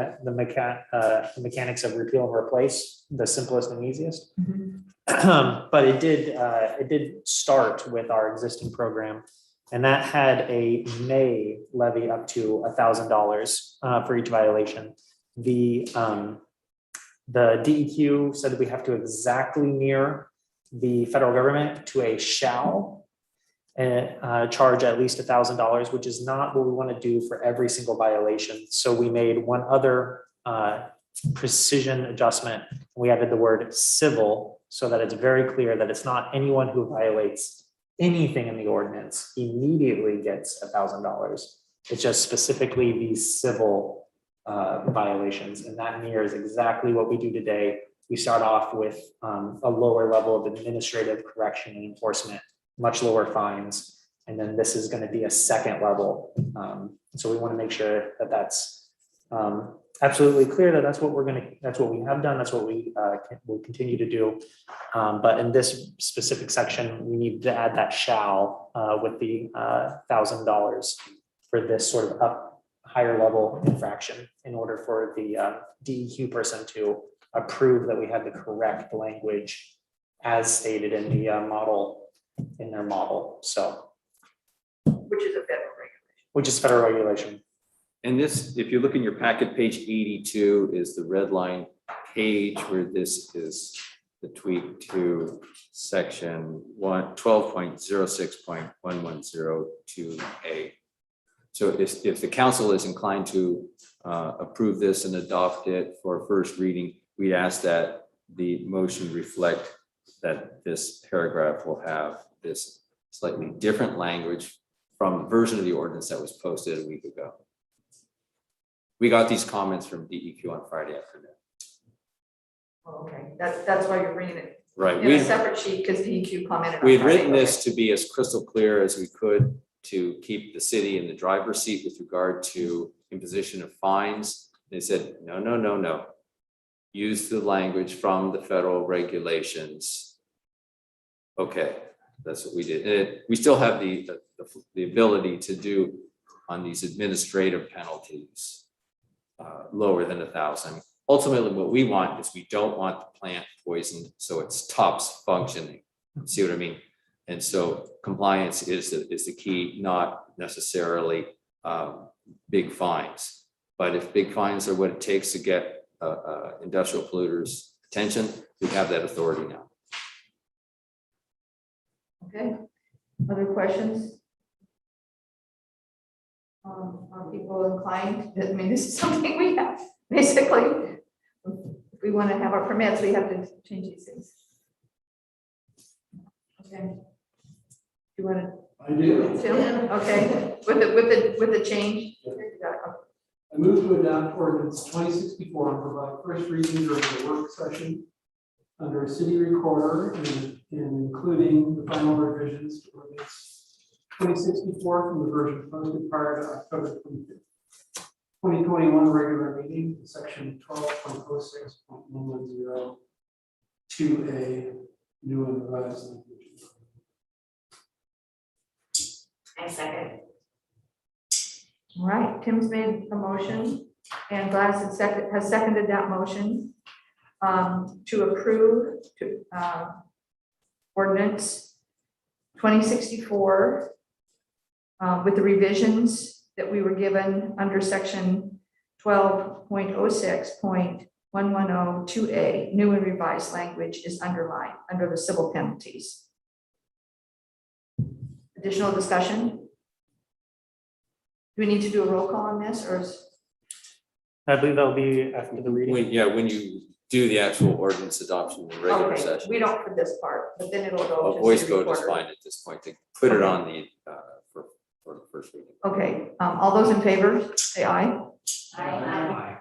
mechanics of repeal and replace the simplest and easiest. Mm-hmm. But it did start with our existing program, and that had a may levy up to $1,000 for each violation. The DEQ said that we have to exactly mirror the federal government to a shall charge at least $1,000, which is not what we want to do for every single violation. So we made one other precision adjustment. We added the word civil so that it's very clear that it's not anyone who violates anything in the ordinance immediately gets $1,000. It's just specifically these civil violations, and that mirrors exactly what we do today. We start off with a lower level of administrative correction and enforcement, much lower fines, and then this is going to be a second level. So we want to make sure that that's absolutely clear that that's what we have done, that's what we will continue to do. But in this specific section, we need to add that shall with the $1,000 for this sort of higher level infraction in order for the DEQ person to approve that we have the correct language as stated in the model, in their model. So, Which is a federal regulation. Which is federal regulation. And this, if you look in your packet, page 82 is the red line page where this is the tweak to section 12.06.1102A. So if the council is inclined to approve this and adopt it for first reading, we ask that the motion reflect that this paragraph will have this slightly different language from version of the ordinance that was posted a week ago. We got these comments from DEQ on Friday afternoon. Okay, that's why you're bringing it Right. in a separate sheet, because DEQ commented on We had Friday. written this to be as crystal clear as we could to keep the city in the driver's seat with regard to imposition of fines. They said, no, no, no, no. Use the language from the federal regulations. Okay, that's what we did. And we still have the ability to do on these administrative penalties lower than 1,000. Ultimately, what we want is we don't want the plant poisoned, so it stops functioning. See what I mean? And so compliance is the key, not necessarily big fines. But if big fines are what it takes to get industrial polluters' attention, we have that authority now. Okay, other questions? Are people inclined? I mean, this is something we have, basically. If we want to have our permits, we have to change these things. Okay. You want to? I do. Tim? Okay, with the change? I move to adopt ordinance 2064 and provide first reading during the work session under a city recorder and including the final revisions to ordinance 2064 from the version posted prior to October 25th. 2021 regular meeting, section 12.06.110 2A, new and revised language. I second. All right, Tim's made a motion and Gladys has seconded that motion to approve ordinance 2064 with the revisions that we were given under section 12.06.1102A, new and revised language is underlined under the civil penalties. Additional discussion? Do we need to do a roll call on this, or is? I believe that'll be after the reading. When you do the actual ordinance adoption in the regular Okay, session. we don't for this part, but then it'll go. A to voice the vote is recorder. fine at this point to put it on the for the first reading. Okay, all those in favor, say aye. Aye.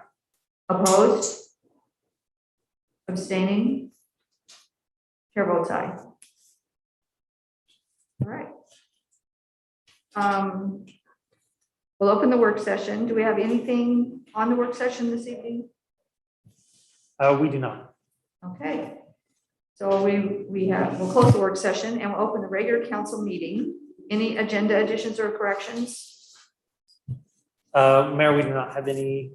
Opposed? Abstaining? Chair votes aye. All right. We'll open the work session. Do we have anything on the work session this evening? We do not. Okay. So we'll close the work session and we'll open the regular council meeting. Any agenda additions or corrections? Mayor, we do not have any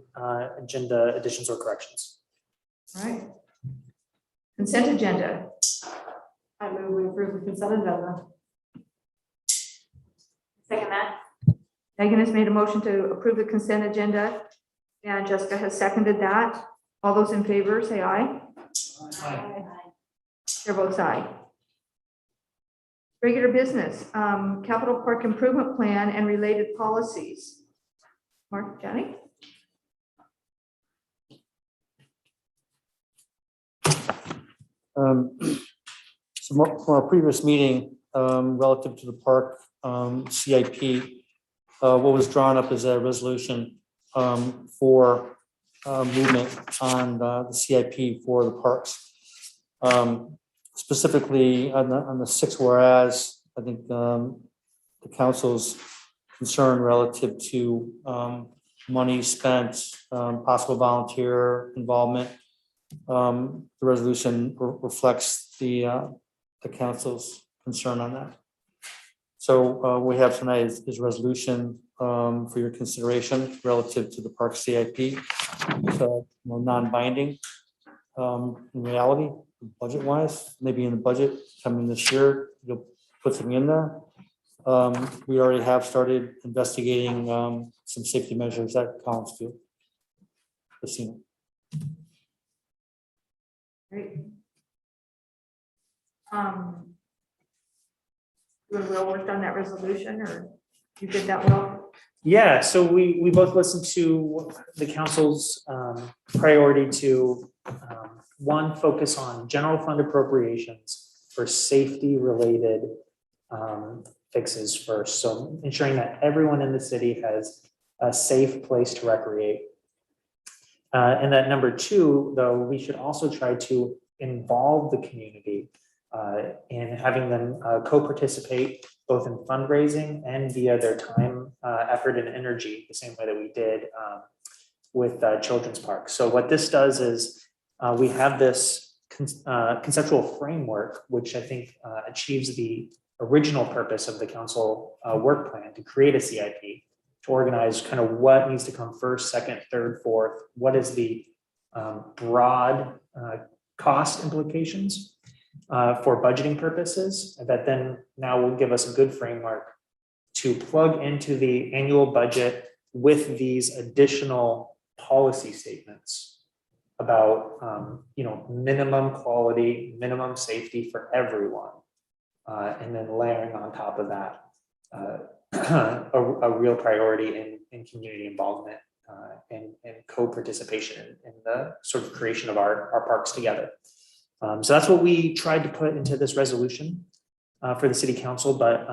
agenda additions or corrections. All right. Consent agenda. I move we approve the consent agenda. Second that. Megan has made a motion to approve the consent agenda and Jessica has seconded that. All those in favor, say aye. Chair votes aye. Regular business, capital park improvement plan and related policies. Mark, Jenny? So from our previous meeting, relative to the park CIP, what was drawn up is a resolution for movement on the CIP for the parks. Specifically on the 6 whereas, I think the council's concern relative to money spent, possible volunteer involvement. The resolution reflects the council's concern on that. So we have tonight is resolution for your consideration relative to the park CIP. So non-binding in reality, budget wise, maybe in the budget coming this year, you'll put something in there. We already have started investigating some safety measures at Collinsfield Casino. Great. You and Will worked on that resolution, or you did that well? Yeah, so we both listened to the council's priority to one, focus on general fund appropriations for safety related fixes first. So ensuring that everyone in the city has a safe place to recreate. And that number two, though, we should also try to involve the community in having them co-participate both in fundraising and via their time, effort, and energy, the same way that we did with Children's Park. So what this does is we have this conceptual framework, which I think achieves the original purpose of the council work plan to create a CIP, to organize kind of what needs to come first, second, third, fourth, what is the broad cost implications for budgeting purposes, that then now will give us a good framework to plug into the annual budget with these additional policy statements about minimum quality, minimum safety for everyone, and then layering on top of that a real priority in community involvement and co-participation in the sort of creation of our parks together. So that's what we tried to put into this resolution for the city council, but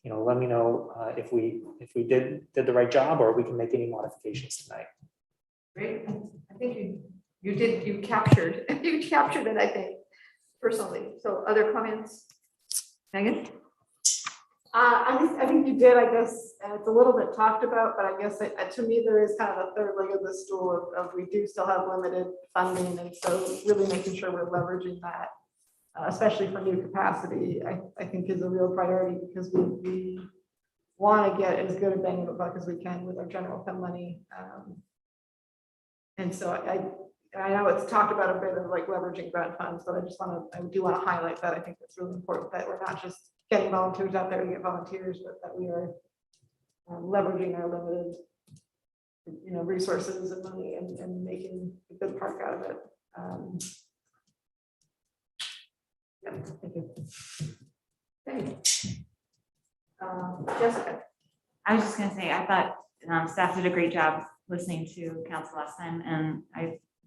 let me know if we did the right job, or we can make any modifications tonight. Great. I think you captured it, I think, personally. So other comments? Megan? I think you did, I guess, and it's a little bit talked about, but I guess to me, there is kind of a third leg of the stool of we do still have limited funding. And so really making sure we're leveraging that, especially for new capacity, I think is a real priority, because we want to get as good a bang of a buck as we can with our general fund money. And so I know it's talked about a bit of like leveraging grant funds, but I do want to highlight that. I think it's really important that we're not just getting volunteers out there to get volunteers, but that we are leveraging our limited, resources and money and making a good park out of it. Yeah, thank you. Okay. Jessica? I was just gonna say, I thought staff did a great job listening to council last time, and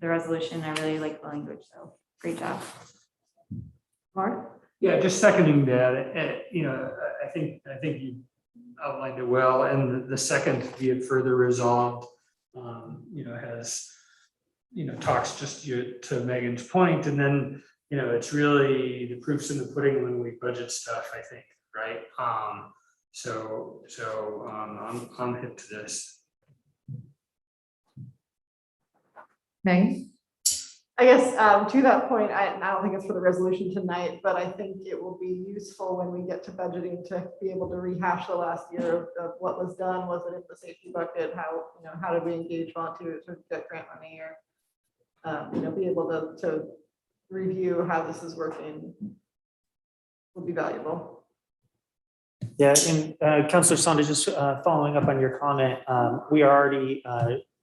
the resolution, I really like the language, so great job. Mark? Yeah, just seconding that, I think you outlined it well, and the second, be it further resolved, has, talks just to Megan's point, and then, it's really the proof's in the pudding when we budget stuff, I think, right? So I'm hip to this. Megan? I guess to that point, I don't think it's for the resolution tonight, but I think it will be useful when we get to budgeting to be able to rehash the last year of what was done. Was it in the safety bucket? How did we engage volunteers or get grant money, or be able to review how this is working would be valuable. Yeah, and Councilor Sonda, just following up on your comment, we are already,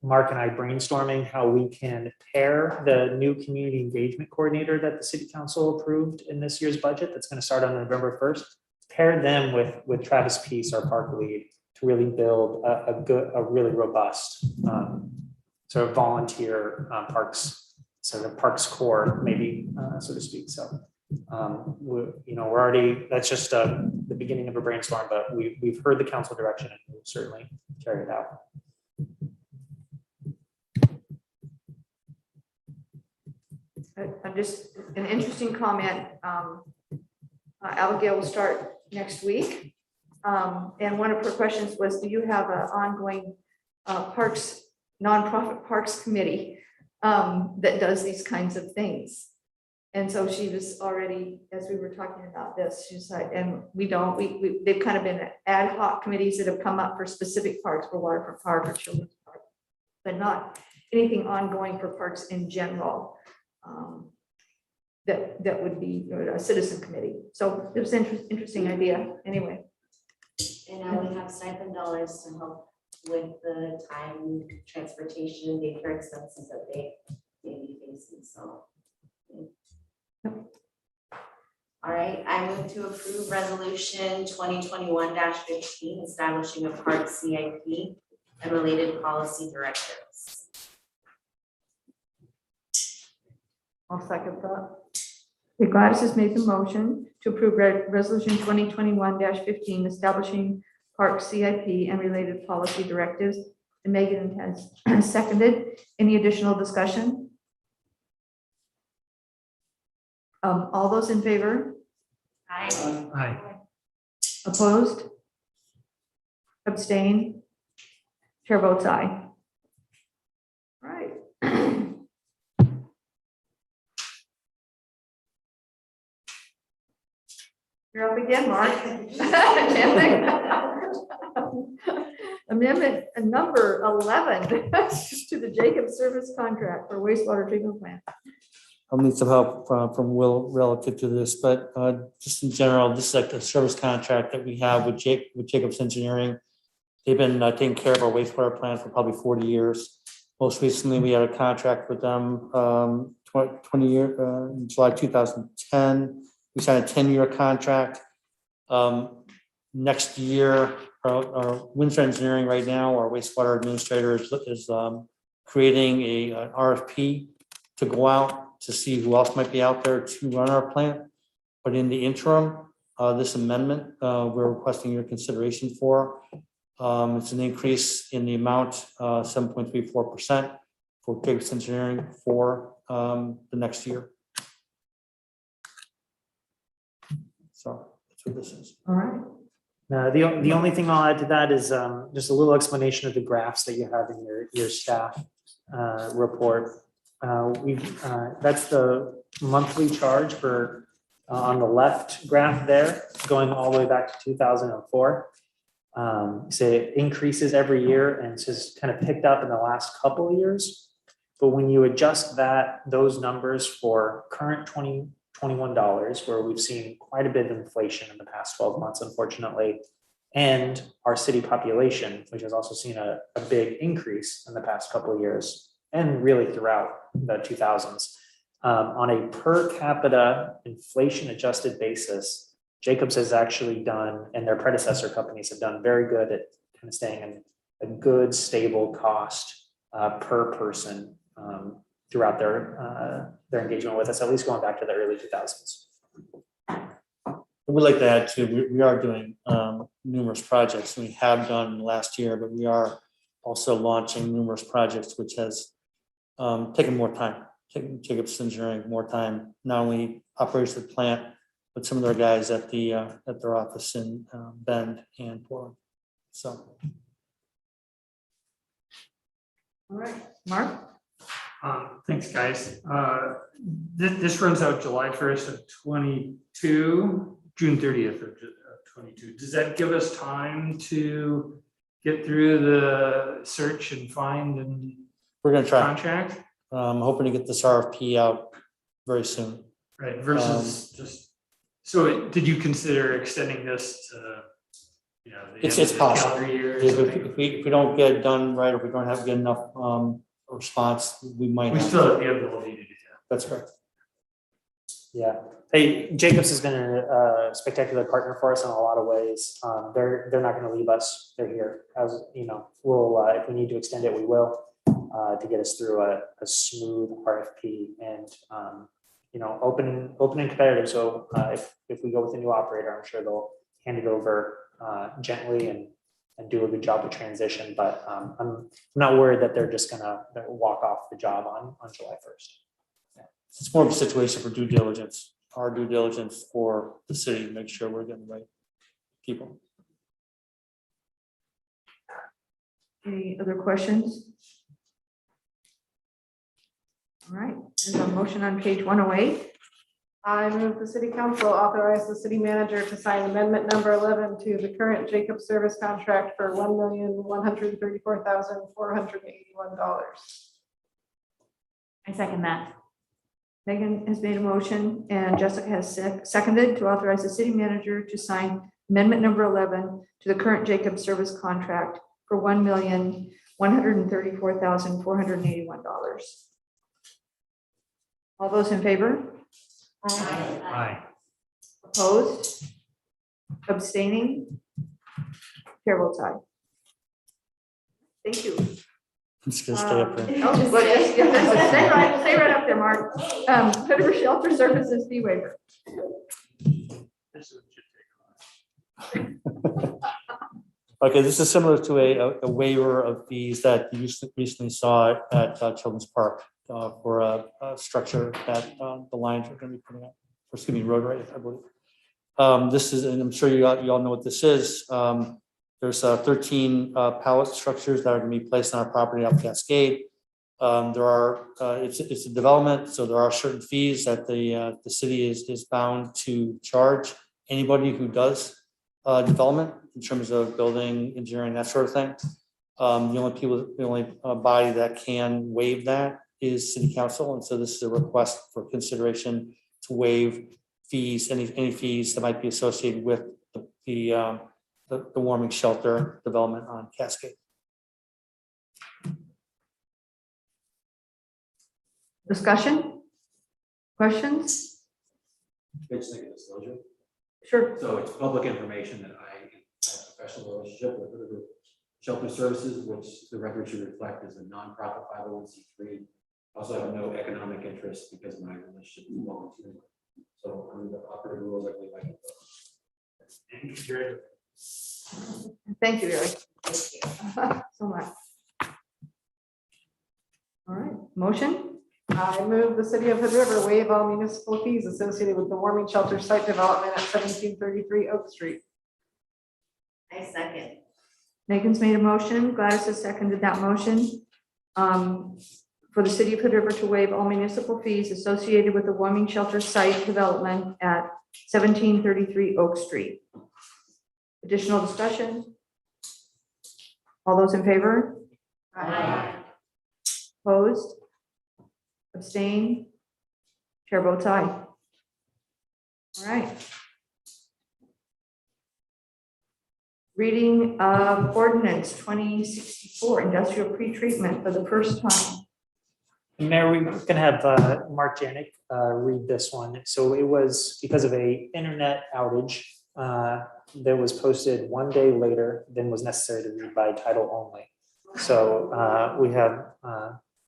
Mark and I, brainstorming how we can pair the new community engagement coordinator that the city council approved in this year's budget that's going to start on November 1st, pair them with Travis Peace, our park lead, to really build a really robust sort of volunteer parks, sort of parks core, maybe, so to speak. So we're already, that's just the beginning of a brainstorm, but we've heard the council direction and we'll certainly carry it out. Just an interesting comment. Abigail will start next week. And one of her questions was, do you have an ongoing nonprofit parks committee that does these kinds of things? And so she was already, as we were talking about this, she's like, and we don't, they've kind of been ad hoc committees that have come up for specific parks, for Waterfront Park or Children's Park, but not anything ongoing for parks in general. That would be a citizen committee. So it was an interesting idea anyway. And now we have stipend dollars to help with the time, transportation, and daycare expenses that they may be facing, so. All right, I move to approve resolution 2021-15, establishing a park CIP and related policy directives. I'll second that. Gladys has made the motion to approve resolution 2021-15, establishing park CIP and related policy directives. And Megan has seconded. Any additional discussion? All those in favor? Aye. Opposed? Abstain? Chair votes aye. All right. You're up again, Mark. Amendment number 11 to the Jacob service contract for wastewater treatment plant. I'll need some help from Will relative to this, but just in general, this is like a service contract that we have with Jacobs Engineering. They've been taking care of our wastewater plant for probably 40 years. Most recently, we had a contract with them 20 years, in July 2010. We signed a 10-year contract. Next year, our Windsor Engineering right now, our wastewater administrator is creating an RFP to go out to see who else might be out there to run our plant. But in the interim, this amendment we're requesting your consideration for. It's an increase in the amount, 7.34% for Jacobs Engineering for the next year. So that's what this is. All right. The only thing I'll add to that is just a little explanation of the graphs that you have in your staff report. That's the monthly charge for on the left graph there, going all the way back to 2004. So it increases every year and it's just kind of picked up in the last couple of years. But when you adjust those numbers for current 2021 dollars, where we've seen quite a bit of inflation in the past 12 months, unfortunately, and our city population, which has also seen a big increase in the past couple of years, and really throughout the 2000s, on a per capita inflation adjusted basis, Jacobs has actually done, and their predecessor companies have done very good at kind of staying in a good, stable cost per person throughout their engagement with us, at least going back to the early 2000s. We'd like to add too, we are doing numerous projects. We have done last year, but we are also launching numerous projects, which has taken more time, taking Jacobs Engineering more time, not only operates the plant, but some of their guys at their office in Bend and Portland. So. All right, Mark. Thanks, guys. This runs out July 1st of 22, June 30th of 22. Does that give us time to get through the search and find and we're going to try contract? I'm hoping to get this RFP out very soon. Right, versus just, so did you consider extending this to, you know, the end It's of the possible. calendar year or If something? we don't get it done right, or we don't have good enough response, we might. We have still to. have the ability to do that. That's correct. Yeah. Hey, Jacobs has been a spectacular partner for us in a lot of ways. They're not going to leave us. They're here. As you know, we'll if we need to extend it, we will to get us through a smooth RFP and you know, open and competitive. So if we go with a new operator, I'm sure they'll hand it over gently and do a good job of transition. But I'm not worried that they're just gonna walk off the job on July 1st. Yeah. It's more of a situation for due diligence, our due diligence for the city to make sure we're getting the right people. Any other questions? All right, there's a motion on page 108. I move the city council authorize the city manager to sign amendment number 11 to the current Jacob service contract for $1,134,481. I second that. Megan has made a motion and Jessica has seconded to authorize the city manager to sign amendment number 11 to the current Jacob service contract for $1,134,481. All those in favor? Aye. Opposed? Abstaining? Chair votes aye. Thank you. I'm just gonna stay up there. Stay right up there, Mark. Hood River Shelter Services fee waiver. This one should take Okay, this is similar to a waiver of fees that you recently saw at Children's Park for a structure that the Lions are going to be putting up, or excuse me, roadway, I believe. This is, and I'm sure you all know what this is. There's 13 pallet structures that are going to be placed on our property off Cascade. It's a development, so there are certain fees that the city is bound to charge anybody who does development in terms of building, engineering, that sort of thing. The only body that can waive that is City Council, and so this is a request for consideration to waive fees, any fees that might be associated with the warming shelter development on Cascade. Discussion? Questions? Just like a disclosure. Sure. So it's public information that I have a professional relationship with River Shelter Services, which the record should reflect as a nonprofit 501c3. Also have no economic interest because my relationship is volunteer. So under the operating rules, I believe I can vote. Thank you, Eric. Thank you so much. All right, motion? I move the city of Hood River waive all municipal fees associated with the warming shelter site development at 1733 Oak Street. I second. Megan's made a motion. Gladys has seconded that motion. For the city of Hood River to waive all municipal fees associated with the warming shelter site development at 1733 Oak Street. Additional discussion? All those in favor? Aye. Opposed? Abstain? Chair votes aye. All right. Reading of ordinance 2064, industrial pretreatment for the first time. Mayor, we're going to have Mark Janik read this one. So it was because of a internet outage that was posted one day later than was necessary to read by title only. So we have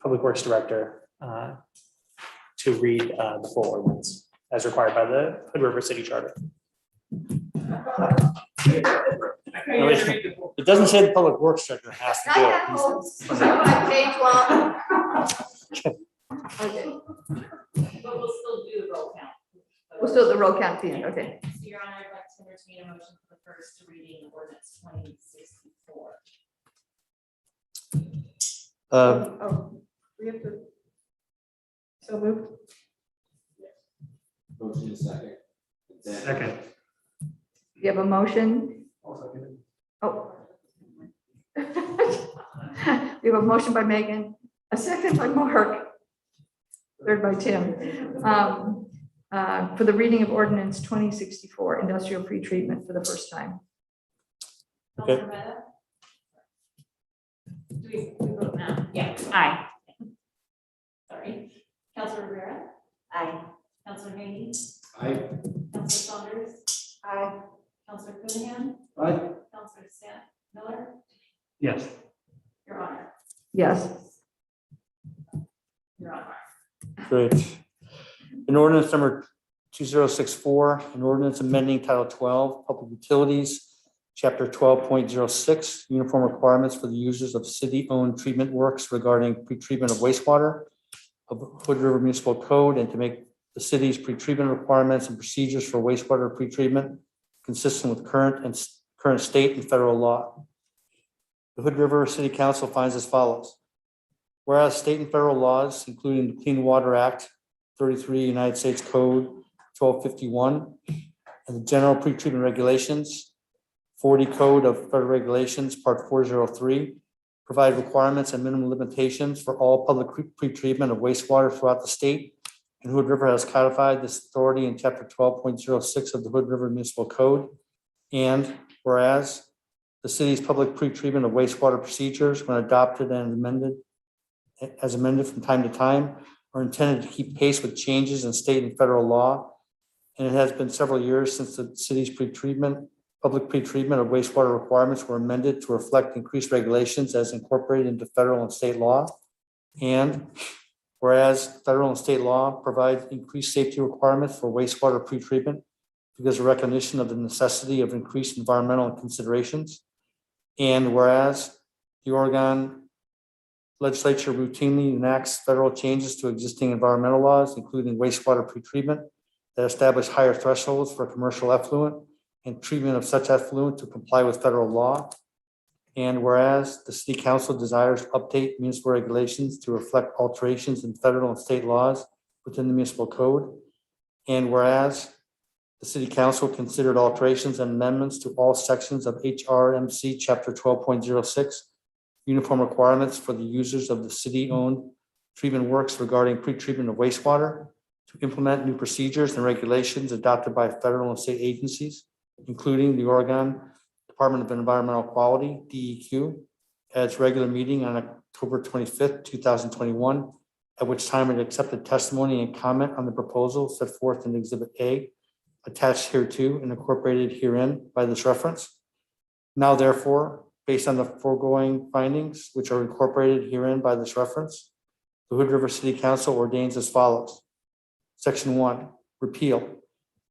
Public Works Director to read the full ordinance as required by the Hood River City Charter. It doesn't say the Public Works Director has to do it. Okay. But we'll still do the roll count. We'll still do the roll count at the end, okay. So Your Honor, I'd like to entertain a motion for the first reading of ordinance 2064. We have to. So moved. Motion is second. Second. You have a motion? Oh. We have a motion by Megan, a second by Mark, third by Tim. For the reading of ordinance 2064, industrial pretreatment for the first time. Okay. Do we vote now? Yeah. Aye. Sorry. Councilor Rivera? Aye. Councilor Haney? Aye. Councilor Saunders? Aye. Councilor Cunningham? Aye. Councilor Miller? Yes. Your Honor. Yes. Your Honor. Great. An ordinance number 2064, an ordinance amending Title 12, Public Utilities, Chapter 12.06, uniform requirements for the users of city-owned treatment works regarding pretreatment of wastewater of Hood River Municipal Code, and to make the city's pretreatment requirements and procedures for wastewater pretreatment consistent with current state and federal law. The Hood River City Council finds as follows. Whereas state and federal laws, including the Clean Water Act, 33 United States Code 1251, and the General Pretreatment Regulations, 40 Code of Federal Regulations, Part 403, provide requirements and minimum limitations for all public pretreatment of wastewater throughout the state. And Hood River has codified this authority in Chapter 12.06 of the Hood River Municipal Code. And whereas the city's public pretreatment of wastewater procedures, when adopted and amended from time to time, are intended to keep pace with changes in state and federal law. And it has been several years since the city's public pretreatment of wastewater requirements were amended to reflect increased regulations as incorporated into federal and state law. And whereas federal and state law provide increased safety requirements for wastewater pretreatment, because of recognition of the necessity of increased environmental considerations. And whereas the Oregon legislature routinely enacts federal changes to existing environmental laws, including wastewater pretreatment, that establish higher thresholds for commercial effluent and treatment of such effluent to comply with federal law. And whereas the City Council desires to update municipal regulations to reflect alterations in federal and state laws within the municipal code. And whereas the City Council considered alterations and amendments to all sections of HRMC Chapter 12.06, uniform requirements for the users of the city-owned treatment works regarding pretreatment of wastewater, to implement new procedures and regulations adopted by federal and state agencies, including the Oregon Department of Environmental Quality, DEQ, at its regular meeting on October 25th, 2021, at which time it accepted testimony and comment on the proposal set forth in Exhibit A, attached hereto and incorporated herein by this reference. Now therefore, based on the foregoing findings, which are incorporated herein by this reference, the Hood River City Council ordains as follows. Section 1, repeal.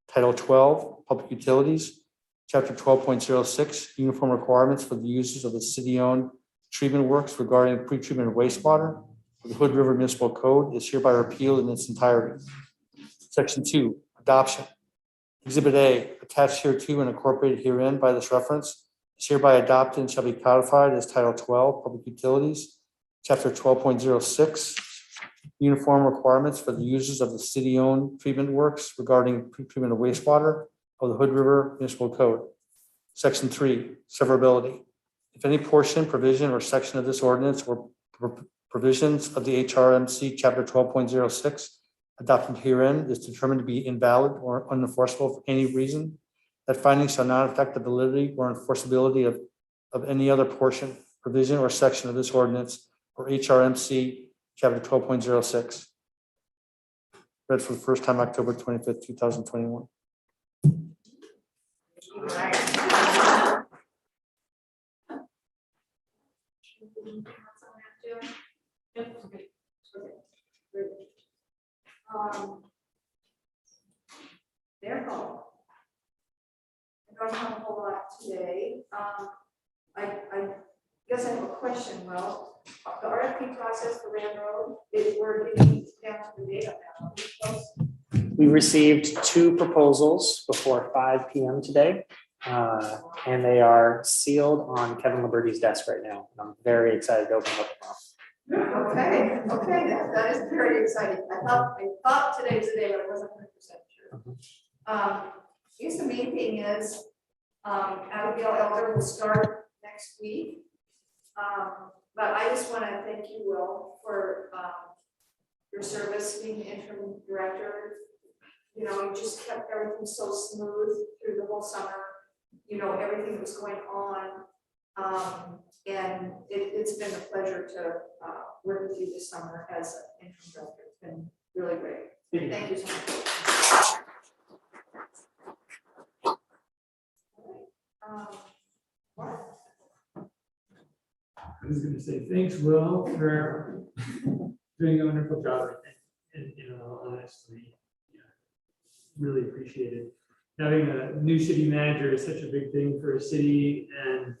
Title 12, Public Utilities, Chapter 12.06, uniform requirements for the users of the city-owned treatment works regarding pretreatment of wastewater. The Hood River Municipal Code is hereby repealed in its entirety. Section 2, adoption. Exhibit A, attached hereto and incorporated herein by this reference, is hereby adopted and shall be codified as Title 12, Public Utilities, Chapter 12.06, uniform requirements for the users of the city-owned treatment works regarding pretreatment of wastewater of the Hood River Municipal Code. Section 3, severability. If any portion, provision, or section of this ordinance or provisions of the HRMC Chapter 12.06 adopted herein is determined to be invalid or unenforceable for any reason, that findings shall not affect the validity or enforceability of any other portion, provision, or section of this ordinance or HRMC Chapter 12.06. Read for the first time October 25th, 2021. Therefore, I don't have a whole lot today. I guess I have a question. Well, the RFP process for Rand Road, we're getting down to the data now. We received 2 proposals before 5 p.m. today, and they are sealed on Kevin Liberty's desk right now. And I'm very excited to open them up tomorrow. Okay, that is very exciting. I thought today was the day, but I wasn't 100% sure. I guess the main thing is Abigail Elder will start next week. But I just want to thank you, Will, for your service being the interim director. You know, you just kept everything so smooth through the whole summer. You know, everything that was going on. And it's been a pleasure to work with you this summer as an interim director. It's been really great. Thank you so much. I was going to say, thanks, Will, for doing a wonderful job. And you know, honestly, really appreciate it. Having a new city manager is such a big thing for a city, and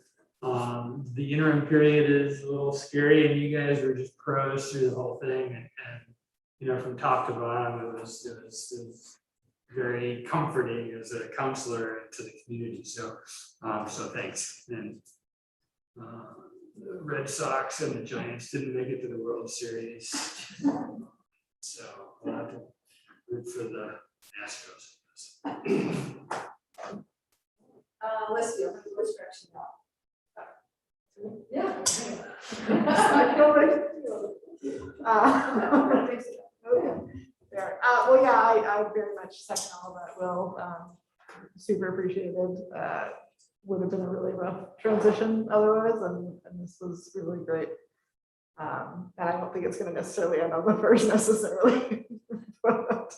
the interim period is a little scary, and you guys were just pros through the whole thing. And you know, from top to bottom, it was very comforting as a counselor to the community. So, so thanks. And the Red Sox and the Giants didn't make it to the World Series, so we'll have to root for the Astros. Let's do it. Which direction now? Yeah. I feel like fair. Well, yeah, I very much second all of that. Will, super appreciated. Would have been a really rough transition otherwise, and this was really great. And I don't think it's going to necessarily end on the first necessarily. But,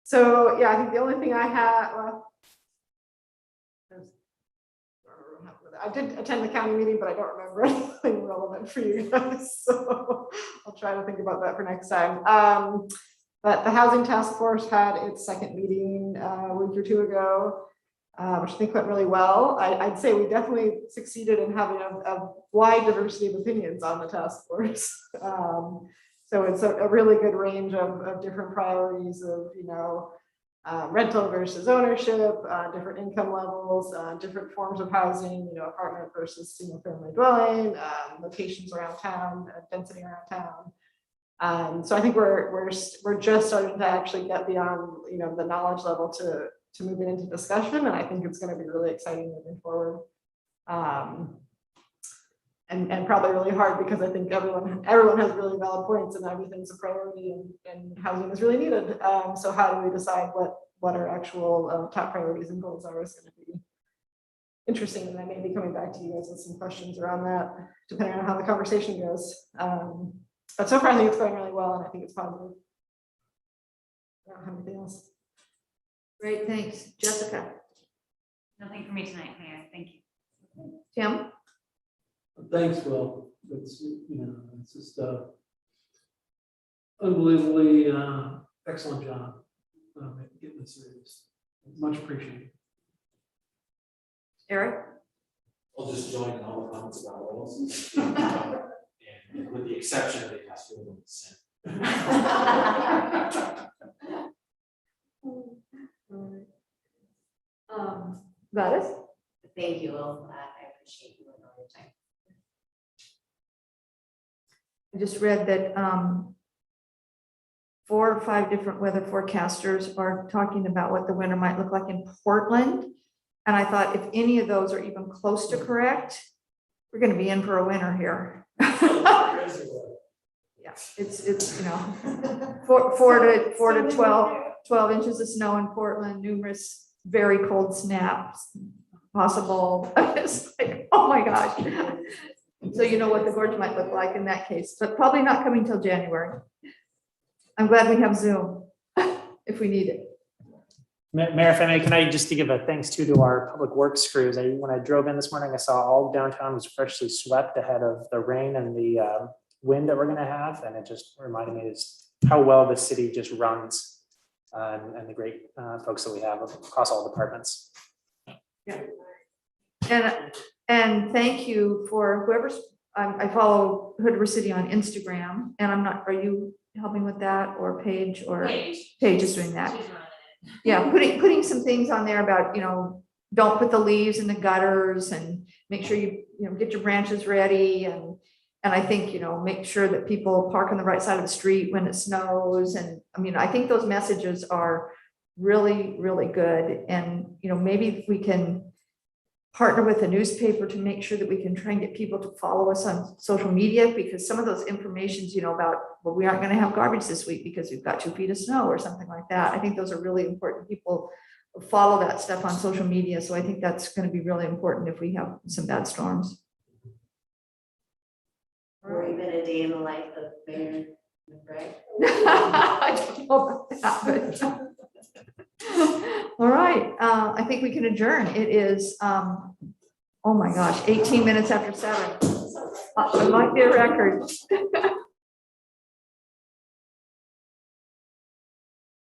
so yeah, I think the only thing I had, well, I did attend the county meeting, but I don't remember anything relevant for you guys. So I'll try to think about that for next time. But the Housing Task Force had its second meeting a week or two ago, which I think went really well. I'd say we definitely succeeded in having a wide diversity of opinions on the task force. So it's a really good range of different priorities of, rental versus ownership, different income levels, different forms of housing, apartment versus single family dwelling, locations around town, density around town. So I think we're just starting to actually get beyond, the knowledge level to move it into discussion. And I think it's going to be really exciting moving forward. And probably really hard because I think everyone has really valid points and everything's a priority and housing is really needed. So how do we decide what our actual top priorities and goals are is going to be interesting. And I may be coming back to you guys with some questions around that, depending on how the conversation goes. But so far I think it's going really well and I think it's positive. I don't have anything else. Great, thanks. Jessica? Nothing for me tonight, Mayor. Thank you. Tim? Thanks, Will. It's, it's just unbelievably excellent job getting this serious. Much appreciated. Eric? I'll just join in all the comments about oils. And with the exception of the pastoral consent. Gladys? Thank you, Will. I appreciate you and all your time. I just read that 4 or 5 different weather forecasters are talking about what the winter might look like in Portland. And I thought if any of those are even close to correct, we're going to be in for a winter here. Yeah, it's 4 to 12 inches of snow in Portland, numerous very cold snaps possible. It's like, oh my gosh. So you know what the gorge might look like in that case, but probably not coming till January. I'm glad we have Zoom if we need it. Mayor, if I may, can I just give a thanks to our public works crews? When I drove in this morning, I saw all downtown was freshly swept ahead of the rain and the wind that we're going to have. And it just reminded me just how well the city just runs and the great folks that we have across all departments. Yeah. And thank you for whoever's, I follow Hood River City on Instagram and are you helping with that or Paige or Paige is doing that? Yeah, putting some things on there about, don't put the leaves in the gutters and make sure you get your branches ready. And I think, make sure that people park on the right side of the street when it snows. And I think those messages are really, really good. And, maybe we can partner with a newspaper to make sure that we can try and get people to follow us on social media, because some of those informations, about, well, we aren't going to have garbage this week because we've got 2 feet of snow or something like that. I think those are really important. People follow that stuff on social media. So I think that's going to be really important if we have some bad storms. Or even a day in the life of Mayor McBride. I don't know about that, but all right. I think we can adjourn. It is, oh my gosh, 18 minutes after 7. It might be a record.